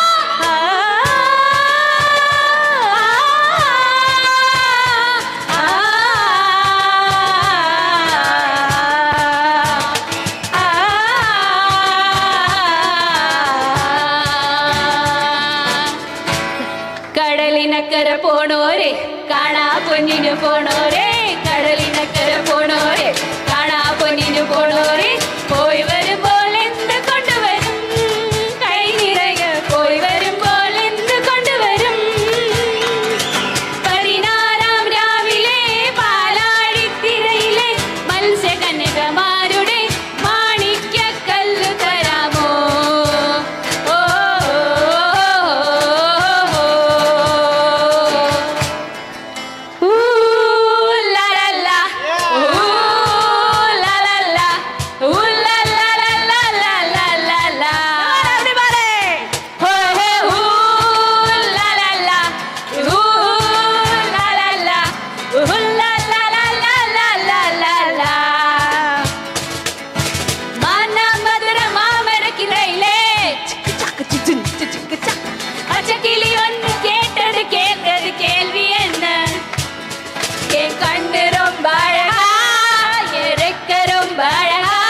കടലിനക്കര പോണോരെ കാണാ പൊന്നിനു പോണോരെ. കടലിനക്കര പോണോരെ കാണാ പൊന്നിനു പോണോരെ. പോയി വരുമ്പോൾ എന്ത് കൊണ്ടുവരും കൈ നിറയെ പോയി വരുമ്പോൾ എന്ത് കൊണ്ടുവരും. 16-ാം രാവിലെ പാലാഴിത്തിരയിലെ മത്സ്യകന്യകമാരുടെ മാണിക്യക്കല്ല് തരാമോ. ഓ ഊ ലാ ലാ ലാ ഊ ലാ ലാ ലാ ഊ ലാ ലാ ലാ ലാ ലാ ലാ ലാ ലാ. Everybody! ഹോ ഹേ ഊ ലാ ലാ ലാ ഊ ലാ ലാ ലാ ഊ ലാ ലാ ലാ ലാ ലാ ലാ ലാ ലാ. മാനാമധുര മാമരക്കിളയിലെ പച്ചക്കിളി ഒന്ന് കേട്ടത് കേട്ടത് കേൾവി എന്ന്. என் கண்ணு ரொம்ப அழகா இறக்க ரொம்ப அழகா.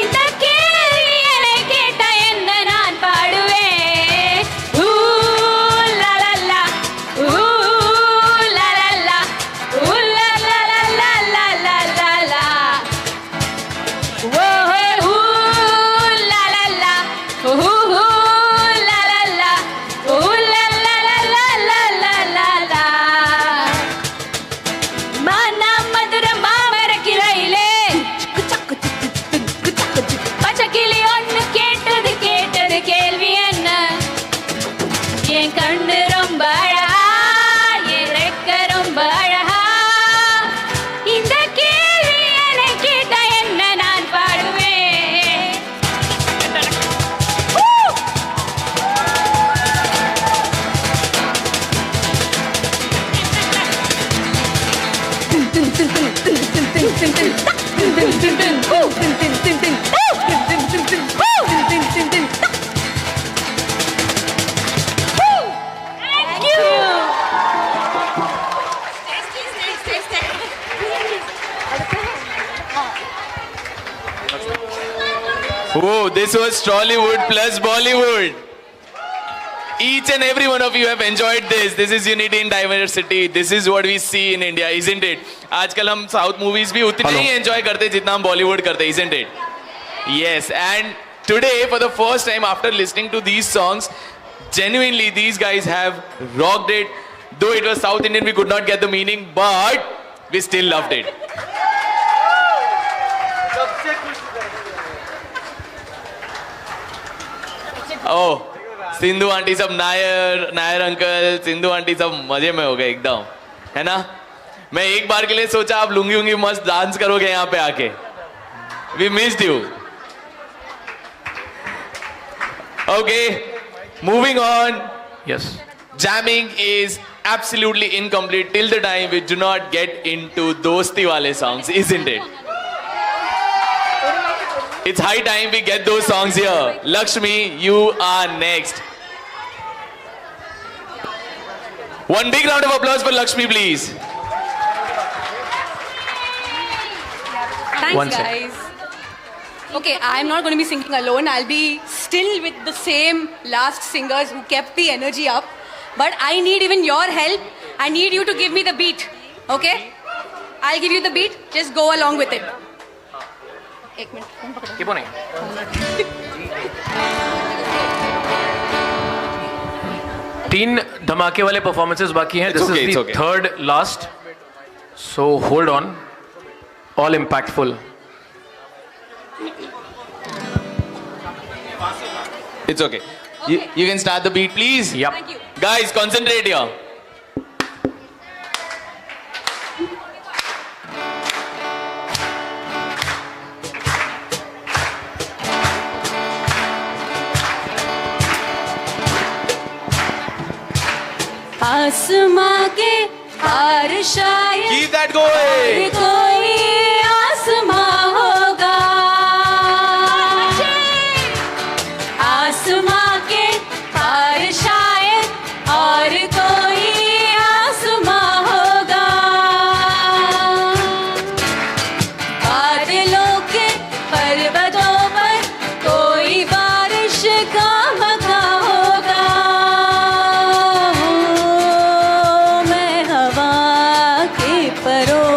இந்த கேள்வியை கேட்டா என்ன நான் பாடுவேன். ஊ லா லா லா ஊ லா லா லா ஊ லா லா லா லா லா லா லா லா. ஓ ஹே ஊ லா லா லா ஊ லா லா லா ஊ லா லா லா லா லா லா லா லா. മാനാമധുര മാമരക്കിളയിലെ പച്ചക്കിളി ഒന്ന് കേട്ടത് കേട്ടത് കേൾവി என்ன. என் கண்ணு ரொம்ப அழகா இறக்க ரொம்ப அழகா. இந்த கேள்வியை கேட்டா என்ன நான் பாடுவேன். Thank you. Oh, this was Tollywood plus Bollywood. Each and every one of you have enjoyed this. This is unity in diversity. This is what we see in India, isn't it? आजकल हम south movies भी उतनी ही enjoy करते जितना हम बॉलीवुड करते, isn't it? Yes, and Today, for the first time after listening to these songs, genuinely these guys have rocked it. Though it was South Indian, we could not get the meaning, but we still loved it. Oh, Sindhu aunty सब Nair uncle, Sindhu aunty सब मजे में हो गए एकदम, है ना? मैं एक बार के लिए सोचा आप लुंगी उंगी मस्त डांस करोगे यहाँ पे आके. We missed you. Okay, moving on. Yes. Jamming is absolutely incomplete till the time we do not get into dosti wale songs, isn't it? It's high time we get those songs here. Lakshmi, you are next. One big round of applause for Lakshmi, please. Thanks, One sec. guys. Okay, I'm not going to be singing alone. I'll be still with the same last singers who kept the energy up. But I need even your help. I need you to give me the beat. Okay? I'll give you the beat. Just go along with it. एक minute phone पकड़ो. Keep on it. 3 धमाके वाले performances बाकी हैं. It's This okay, is it's the okay. third last. So hold on. All impactful. It's okay. You can start the beat, please. Yep. Thank you. Guys, concentrate here. आसमां के पार शायद Keep that going. कोई आसमां होगा. आसमां के पार शायद और कोई आसमां होगा. बादलों के पर्वतों पर कोई बारिश का मका होगा. मैं हवा के परों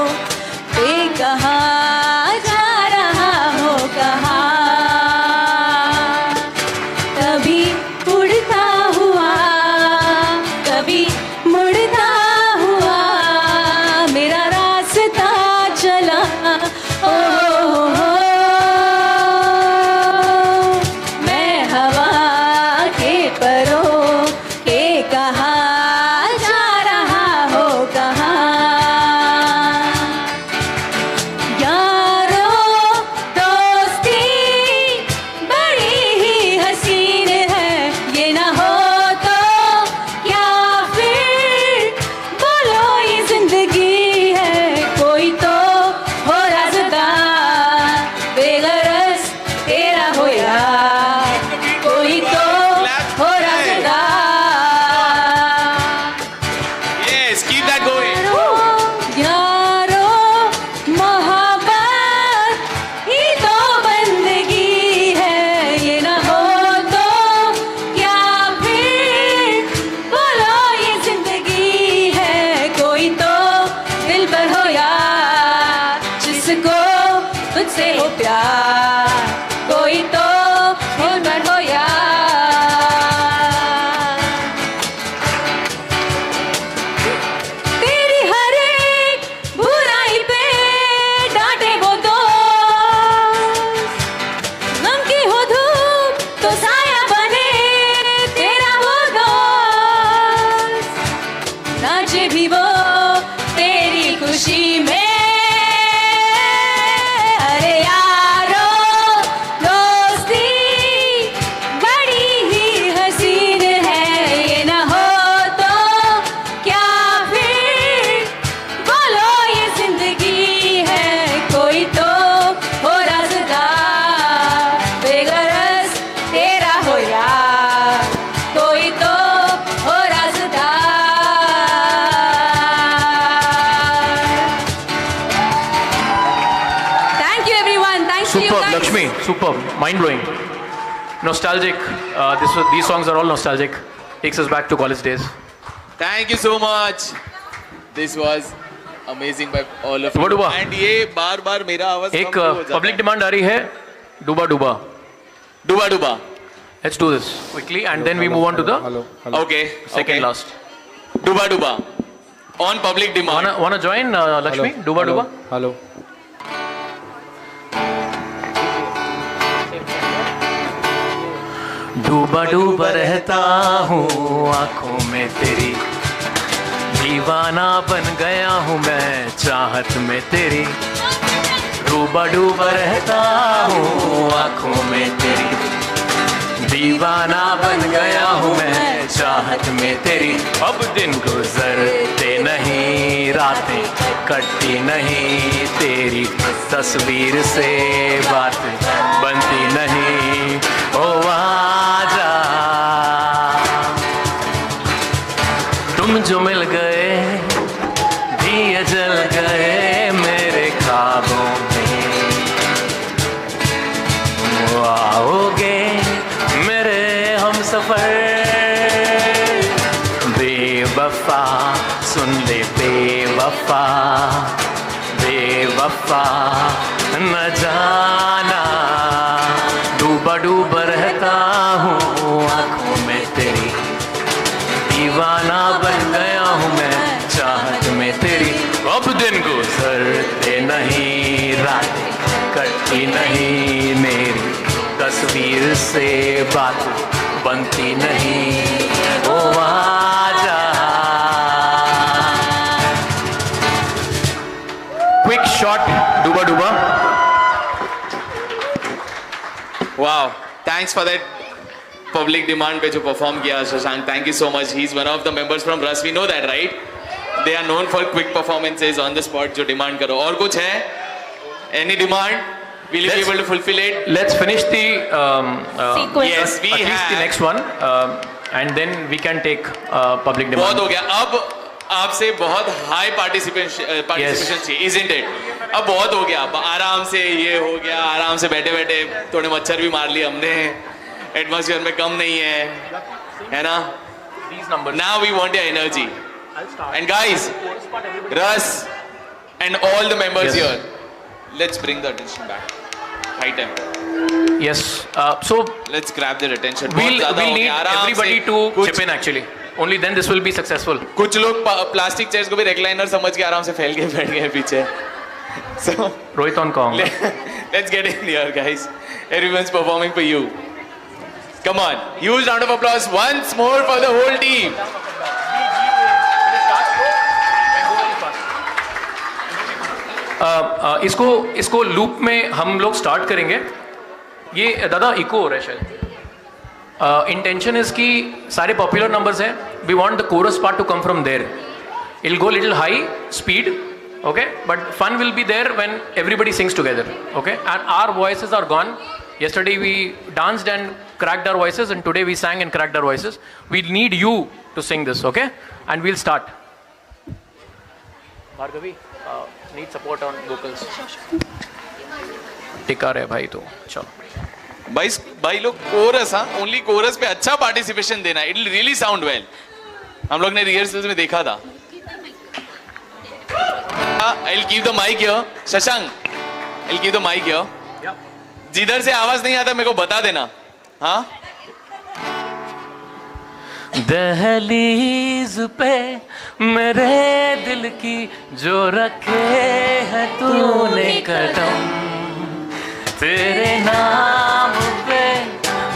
पे कहाँ जा रहा हो कहाँ. कभी उड़ता हुआ कभी मुड़ता हुआ मेरा रास्ता चला. ओ मैं हवा के परों के कहाँ जा रहा हो कहाँ. यारो दोस्ती बड़ी ही हसीन है. ये ना हो तो क्या फिर बोलो ये जिंदगी है. कोई तो हो राज़दार बेगरज तेरा हो यार. कोई तो हो राज़दार. Yes, keep that going. यारो मोहब्बत ही तो बंदगी है. ये ना हो तो क्या फिर बोलो ये जिंदगी है. कोई तो दिल पर हो यार जिसको तुझसे हो प्यार. कोई तो दिल पर हो यार. तेरी हर एक बुराई पे डांटे वो दोस्त. गम की हो धूप तो साया बने तेरा वो दोस्त. नाचे भी वो तेरी खुशी में. अरे यारो दोस्ती बड़ी ही हसीन है. ये ना हो तो क्या फिर बोलो ये जिंदगी है. कोई तो हो राज़दार बेगरज तेरा हो यार. कोई तो हो राज़दार. Thank you everyone. Thanks to you Superb, guys. Lakshmi. Superb. Mind blowing. Nostalgic. These songs are all nostalgic. Takes us back to college days. Thank you so much. This was amazing by all of डूबा you. डूबा. And ये बार-बार मेरा आवाज एक कम क्यों हो जाता पब्लिक है? डिमांड आ रही है डूबा डूबा. डुबा डुबा. Let's do this quickly and then we move on to the Okay. second last. डुबा डुबा. On public demand. Wanna join Lakshmi? Duba Duba? Hello. डूबा डूबा रहता हूँ आंखों में तेरी, दीवाना बन गया हूँ मैं चाहत में तेरी. डूबा डूबा रहता हूँ आंखों में तेरी, दीवाना बन गया हूँ मैं चाहत में तेरी. अब दिन गुजरते नहीं, रातें कटती नहीं, तेरी तस्वीर से बात बनती नहीं. ओ आजा, तुम जो मिल गए, दिए जल गए मेरे ख्वाबों में. वो आओगे मेरे हम सफर, बेवफा सुन ले बेवफा, बेवफा न जाना. डूबा डूबा रहता हूँ आंखों में तेरी, दीवाना बन गया हूँ मैं चाहत में तेरी. अब दिन गुजरते नहीं, रातें कटती नहीं, मेरी तस्वीर से बात बनती नहीं. ओ आजा. क्विक शॉट डूबा डूबा. Wow. Thanks for that public demand पे जो perform किया Shashank. Thank you so much. He's one of the members from Rush. We know that, right? They are known for quick performances on the spot. जो demand करो. और कुछ है? Any demand? Will you be able to fulfill it? Let's finish the Sequence. Yes, we at least have. the next one, and then we can take public demand. बहुत हो गया. अब आपसे बहुत हाई पार्टिसिपेशन चाहिए, isn't it? अब बहुत हो गया. अब आराम से ये हो गया, आराम से बैठे बैठे थोड़े मच्छर भी मार लिए हमने. एटमॉस्फेयर में कम नहीं है ना? These numbers. Now we want your energy. And guys, Russ and all the members Yes. here, let's bring the attention back. High tempo. Yes. So Let's grab their attention. we'll बहुत ज़्यादा हो need गया. आराम everybody से to कुछ- chip in actually. Only then this will be successful. कुछ लोग plastic chairs को भी रेक्लाइनर समझ के आराम से फैल के बैठ गए पीछे. So Rohit on Kong. let's get in here, guys. Everyone's performing for you. Come on, huge round of applause once more for the whole team. इसको लूप में हम लोग स्टार्ट करेंगे. ये दादा इको हो रहा है शायद. इंटेंशन इज कि सारे पॉपुलर नंबर्स हैं. We want the chorus part to come from there. I'll go little high speed, okay, but fun will be there when everybody sings together, okay, and our voices are gone. Yesterday we danced and cracked our voices, and today we sang and cracked our voices. We need you to sing this, okay, and we'll start. Bhargavi, need support on vocals. टिका रहे भाई तो चलो. भाई लोग coarse, हाँ, only coarse पे अच्छा पार्टिसिपेशन देना. It will really sound well. हम लोग ने रिहर्सल्स में देखा था. I'll keep the mic here. Shashank, I'll keep the mic here. जिधर से आवाज नहीं आता मेरे को बता देना. हाँ? दहलीज पे मेरे दिल की जो रखे है तूने कदम, तेरे नाम पे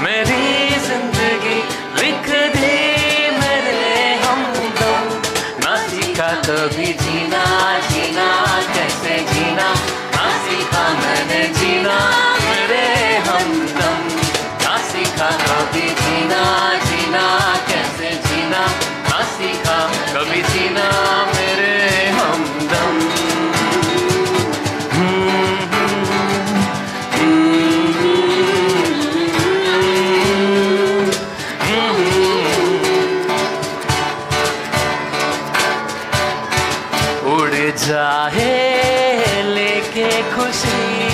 मेरी जिंदगी लिख दी मेरे हमदम. ना सीखा कभी जीना, जीना कैसे जीना, ना सीखा मैंने जीना मेरे हमदम. ना सीखा कभी जीना, जीना कैसे जीना, ना सीखा कभी जीना मेरे हमदम. उड़ जाए लेके खुशी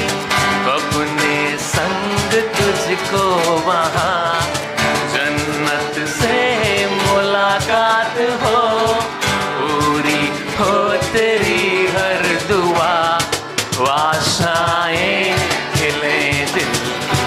अपने संग तुझको वहाँ, जन्नत से मुलाकात हो, पूरी हो तेरी हर दुआ. आशाएं खिले दिल की,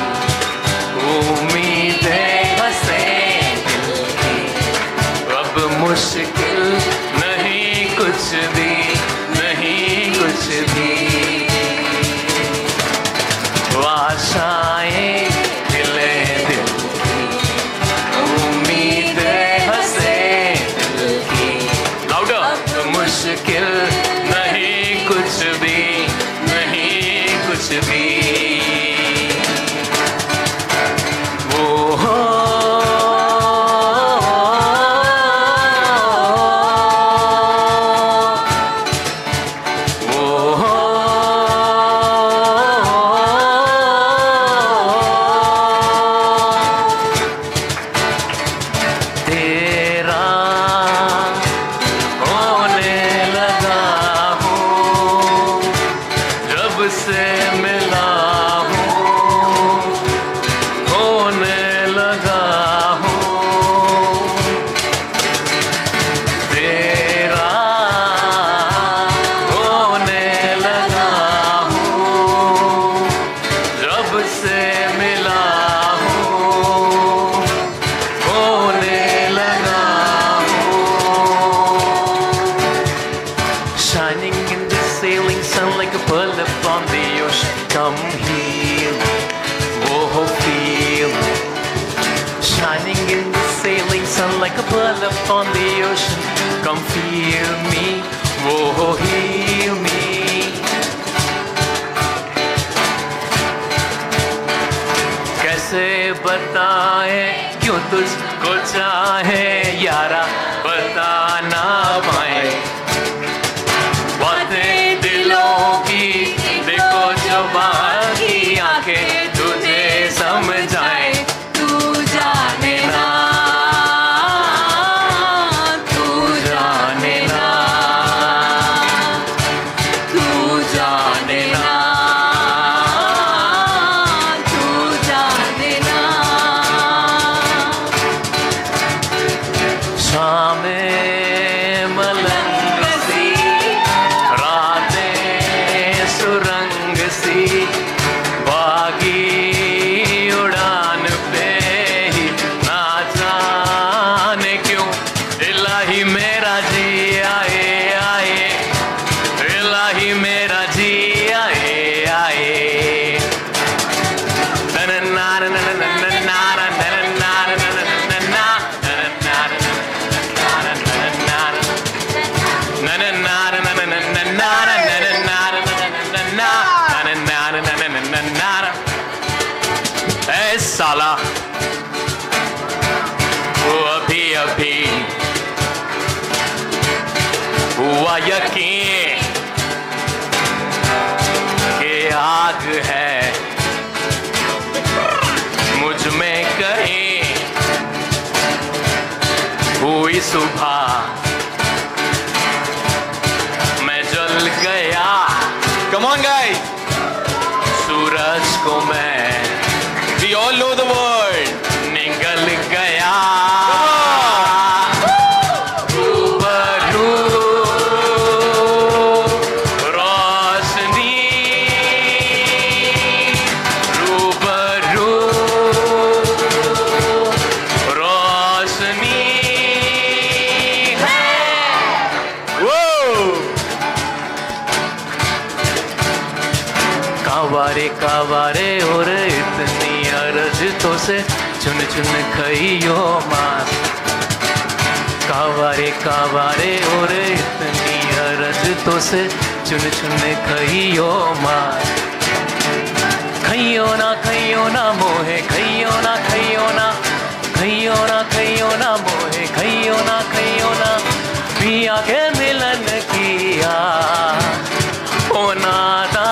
like a ball upon the ocean. Come feel me, oh heal me. कैसे बताए क्यों तुझको चाहे यारा, बता ना पाए बातें दिलों की, देखो जो बाकी आंखें तुझे समझाए। तू जाने ना, तू जाने ना, तू जाने ना, तू जाने ना। शामें मलंग सी, रातें सुरंग सी, बागी उड़ान पे ही ना जाने क्यों इलाही मेरा जी आए आए, इलाही मेरा जी आए आए। ऐ साला वो अभी अभी हुआ यकीन कि आग है मुझ में कहीं, हुई सुबह मैं जल गया। Come on, guys. सूरज को मैं We all know the word. निगल गया। रूबरू रोशनी, रूबरू रोशनी है। Whoa! कावारे कावारे और इतनी अर्ज तो से चुन चुन खइयो मास। कावारे कावारे और इतनी अर्ज तो से चुन चुन खइयो मास। खइयो ना मोहे, खइयो ना खइयो ना मोहे, खइयो ना पिया के मिलन किया ओ नादा।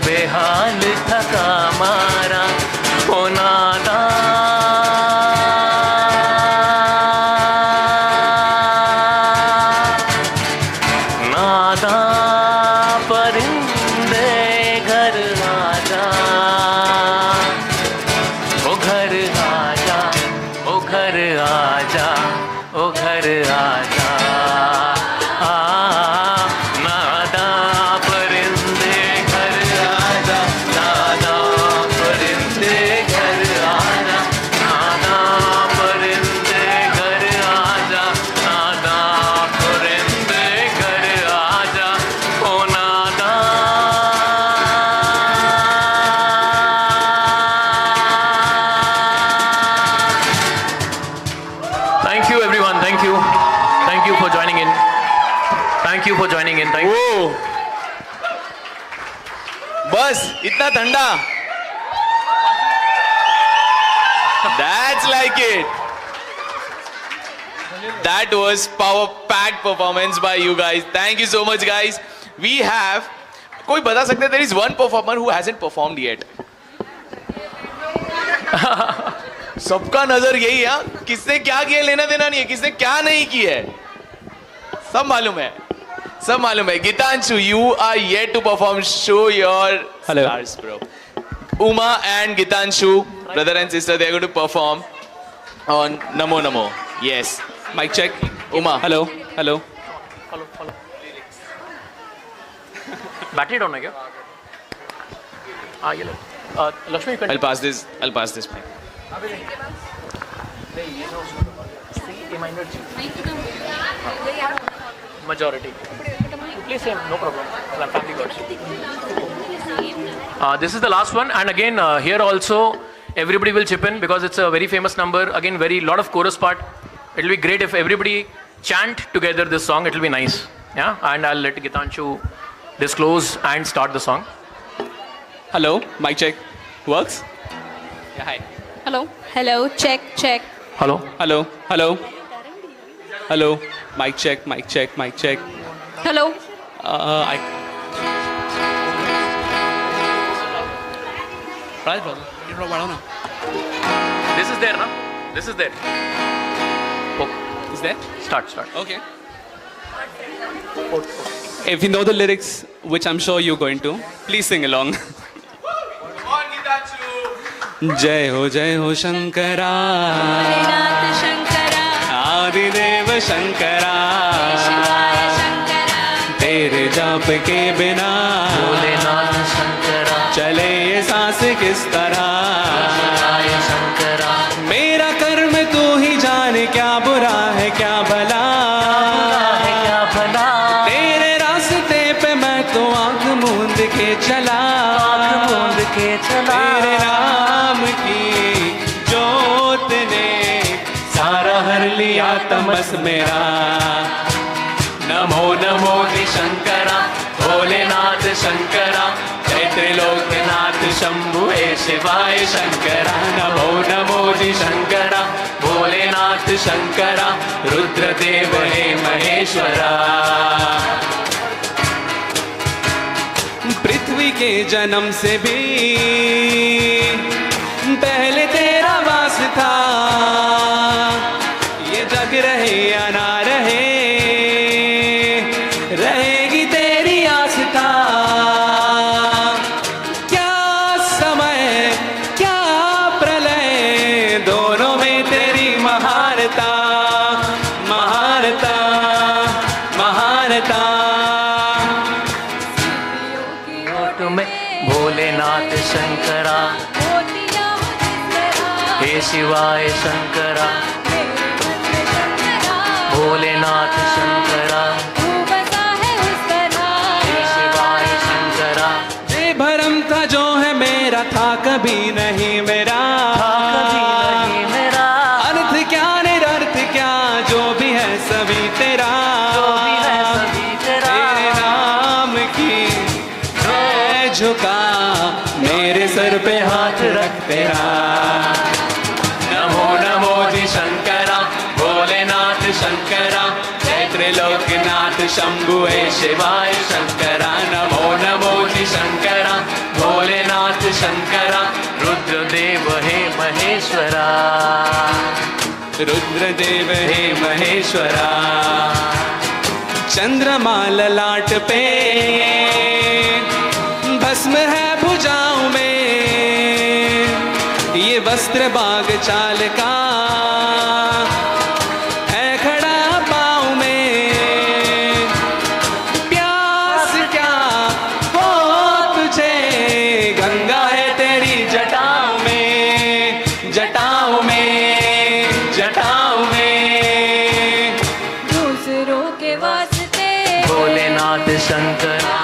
बेहाल थका मारा ओ नादा। नादा परिंदे घर आजा, ओ घर आजा, ओ घर आजा, ओ घर आजा। बस इतना ठंडा। That's like it. That was power-packed performance by you guys. Thank you so much, guys. We have. कोई बता सकते हैं? There is one performer who hasn't performed yet. सबका नजर यही है, किसने क्या किया लेना देना नहीं है, किसने क्या नहीं किया है सब मालूम है, सब मालूम है. Gitansu, you are yet to perform. Show your stars, bro. Uma and Gitansu, brother and sister, they are going to perform on Namo Namo. Yes. Mic check. Uma. Hello. Hello. Follow. Battery down है क्या? ये लो. Lakshmi, you can. I'll pass this mic. Majority. Please say no problem. Family gods. This is the last one, and again here also everybody will chip in because it's a very famous number. Again, very lot of chorus part. It will be great if everybody chant together this song. It will be nice. Yeah, and I'll let Gitansu disclose and start the song. Hello. Mic check. Works? Yeah, hi. Hello. Hello. Check. Check. Hello. Hello. Hello. Hello. Mic check. Mic check. Mic check. Hello. Right, brother. This is there, no? This is there. Okay. Is there? Start. Okay. If you know the lyrics, which I'm sure you're going to, please sing along. जय हो शंकरा भोलेनाथ शंकरा आदिदेव शंकरा शिवाय शंकरा तेरे जाप के बिना भोलेनाथ शंकरा चले ये सांस किस तरह शिवाय शंकरा मेरा कर्म तू ही जाने क्या बुरा है क्या भला क्या भला तेरे रास्ते पे मैं तो आंख मूंद के चला तेरे नाम की जोत ने सारा हर लिया तमस मेरा नमो नमो जी शंकरा भोलेनाथ शंकरा जय त्रिलोकनाथ शंभु हे शिवाय शंकरा नमो नमो जी शंकरा भोलेनाथ शंकरा रुद्रदेव हे महेश्वरा पृथ्वी के जन्म से भी पहले तेरा वास था ये जग रहे या ना रहे रहेगी तेरी आस्था क्या समय क्या प्रलय दोनों में तेरी महारता महारता महारता भोलेनाथ शंकरा हे शिवाय शंकरा भोलेनाथ शंकरा हे शिवाय शंकरा ये भरम था जो है मेरा था कभी नहीं मेरा अर्थ क्या निरर्थ क्या जो भी है सभी तेरा तेरे नाम की झुका मेरे सर पे हाथ रख तेरा नमो नमो जी शंकरा भोलेनाथ शंकरा जय त्रिलोकनाथ शंभु हे शिवाय शंकरा नमो नमो जी शंकरा भोलेनाथ शंकरा रुद्रदेव हे महेश्वरा रुद्रदेव हे महेश्वरा चंद्रमा ललाट पे भस्म है भुजाओं में ये वस्त्र बाग चाल का है खड़ा पाँव में प्यास क्या हो तुझे गंगा है तेरी जटाओं में जटाओं में जटाओं में दूसरों के वास्ते भोलेनाथ शंकरा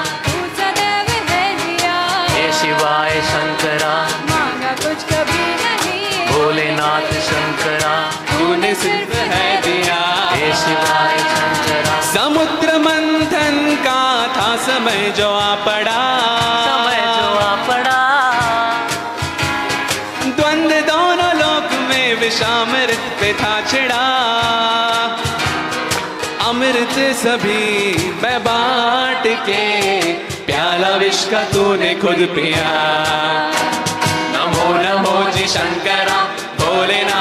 शिवाय शंकरा मांगा कुछ कभी नहीं भोलेनाथ शंकरा तूने सिर्फ है दिया हे शिवाय शंकरा समुद्र मंथन का था समय जो आ पड़ा द्वंद दोनों लोक में विषामृत पे था छिड़ा अमृत सभी मैं बांट के प्याला विष का तूने खुद पिया नमो नमो जी शंकरा भोलेनाथ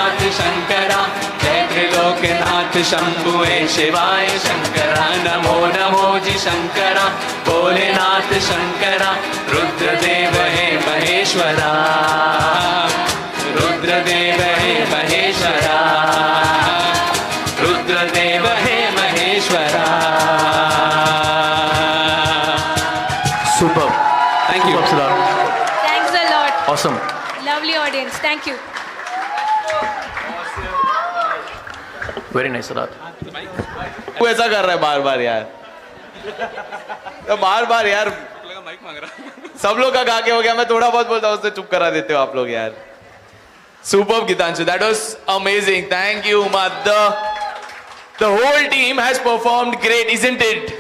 शंभुवे शिवाय शंकरा नमो नमो जी शंकरा भोलेनाथ शंकरा रुद्रदेव हे महेश्वरा रुद्रदेव हे महेश्वरा रुद्रदेव हे Maheshwara super thank you Thanks a lot. Awesome Lovely audience. Thank you. Very nice Siddharth तू ऐसा कर रहा है बार बार यार, तो बार बार यार सब लोग का गा के हो गया, मैं थोड़ा बहुत बोलता हूँ उससे चुप करा देते हो आप लोग यार. Superb Gitanshu, that was amazing. Thank you Madda. The whole team has performed great, isn't it?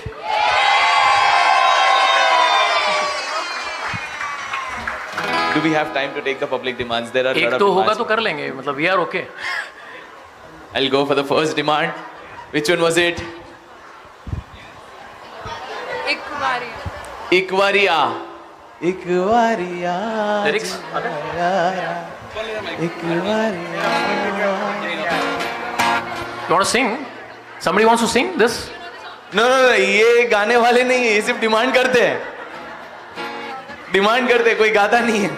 Do we have time to take the public demands? There are a lot एक of तो होगा demands. तो कर लेंगे, मतलब we are okay. I'll go for the first demand. Which one was it? Ikwaria. Ikwaria. Lyrics Ikwaria. You want to sing? Somebody wants to sing this? No, ये गाने वाले नहीं है, ये सिर्फ डिमांड करते हैं. डिमांड करते हैं, कोई गाता नहीं है.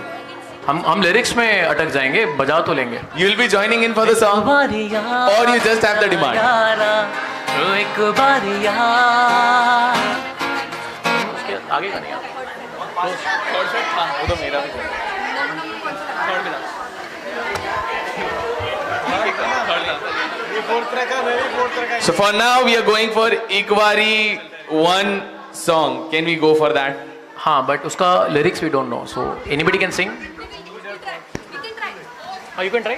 हम लिरिक्स में अटक जाएंगे, बजा तो लेंगे. You will be joining in for the song, or you just have the demand. एक बारिया. उसके आगे का नहीं आता. वो तो मेरा भी. So for now we are going for Ikwari one song. Can we go for that? हाँ, बट उसका lyrics we don't know, so anybody can sing. You can try.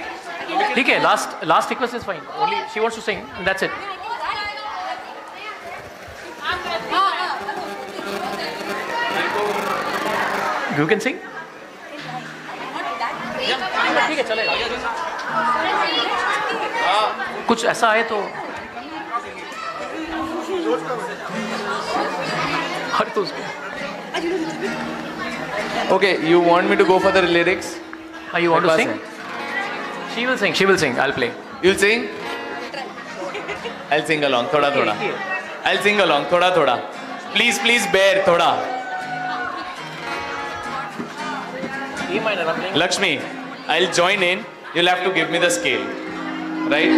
ठीक है, last request is fine. Only she wants to sing, and that's it. You can sing. ठीक है, चलेगा. कुछ ऐसा है तो हर तो उसको. Okay, you want me to go for the lyrics? You want to sing? She will sing. She will sing. I'll play. You'll sing? I'll sing along. Thoda thoda. I'll sing along. Thoda thoda. Please bear. Thoda. E minor. I'm playing. Lakshmi, I'll join in. You'll have to give me the scale. Right?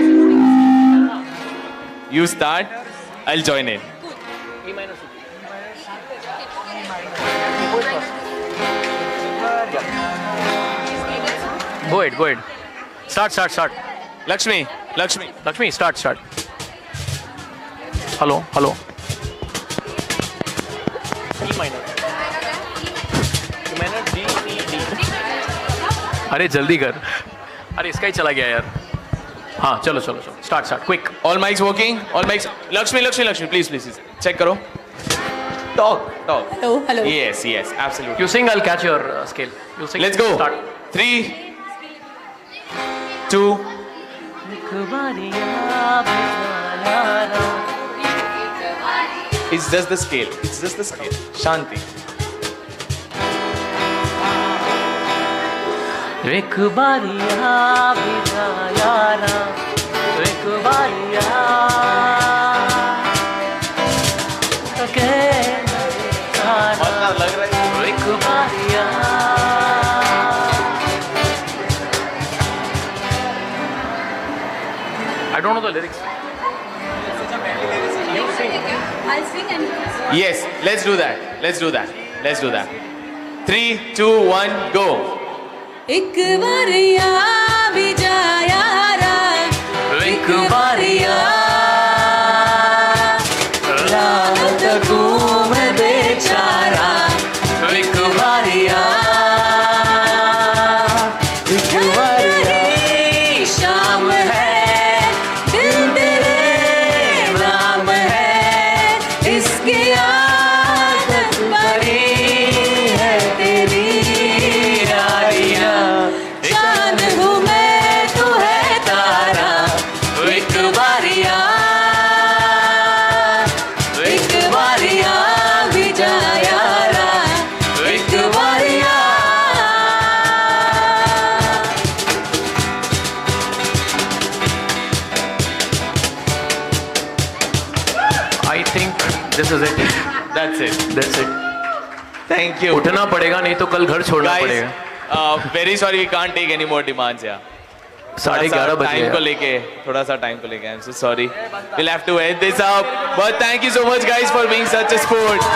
You start. I'll join in. E minor. Go ahead. Start. Lakshmi. Start. Hello. E minor. G, C, D. अरे जल्दी कर. अरे इसका ही चला गया यार. हाँ, चलो. Start. Quick. All mics working? All mics. Lakshmi. Please. Check karo. Talk. Hello. Yes. Absolutely. You sing, I'll catch your scale. You sing. Let's go. Start. 3, 2. It's just the scale. Shanti. एक बारिया बिना यारा एक बारिया लग रहा है एक बारिया I don't know the lyrics. I'll sing and Yes, let's do that. 3, 2, 1, go. एक बारिया भी जा यारा एक बारिया रात घूम बेचारा एक बारिया शाम है दिल तेरे नाम है इसकी आदत बड़ी है तेरी यारियां चांद हूँ मैं तू है तारा एक बार think this is it. That's it. That's it. Thank you. उठना पड़ेगा नहीं तो कल घर छोड़ना Guys, पड़ेगा। very sorry we can't take any more demands here. 11:30 बज टाइम को गए। लेके थोड़ा सा टाइम को लेके I'm so sorry. We'll have to end this up. But thank you so much guys for being such a sport.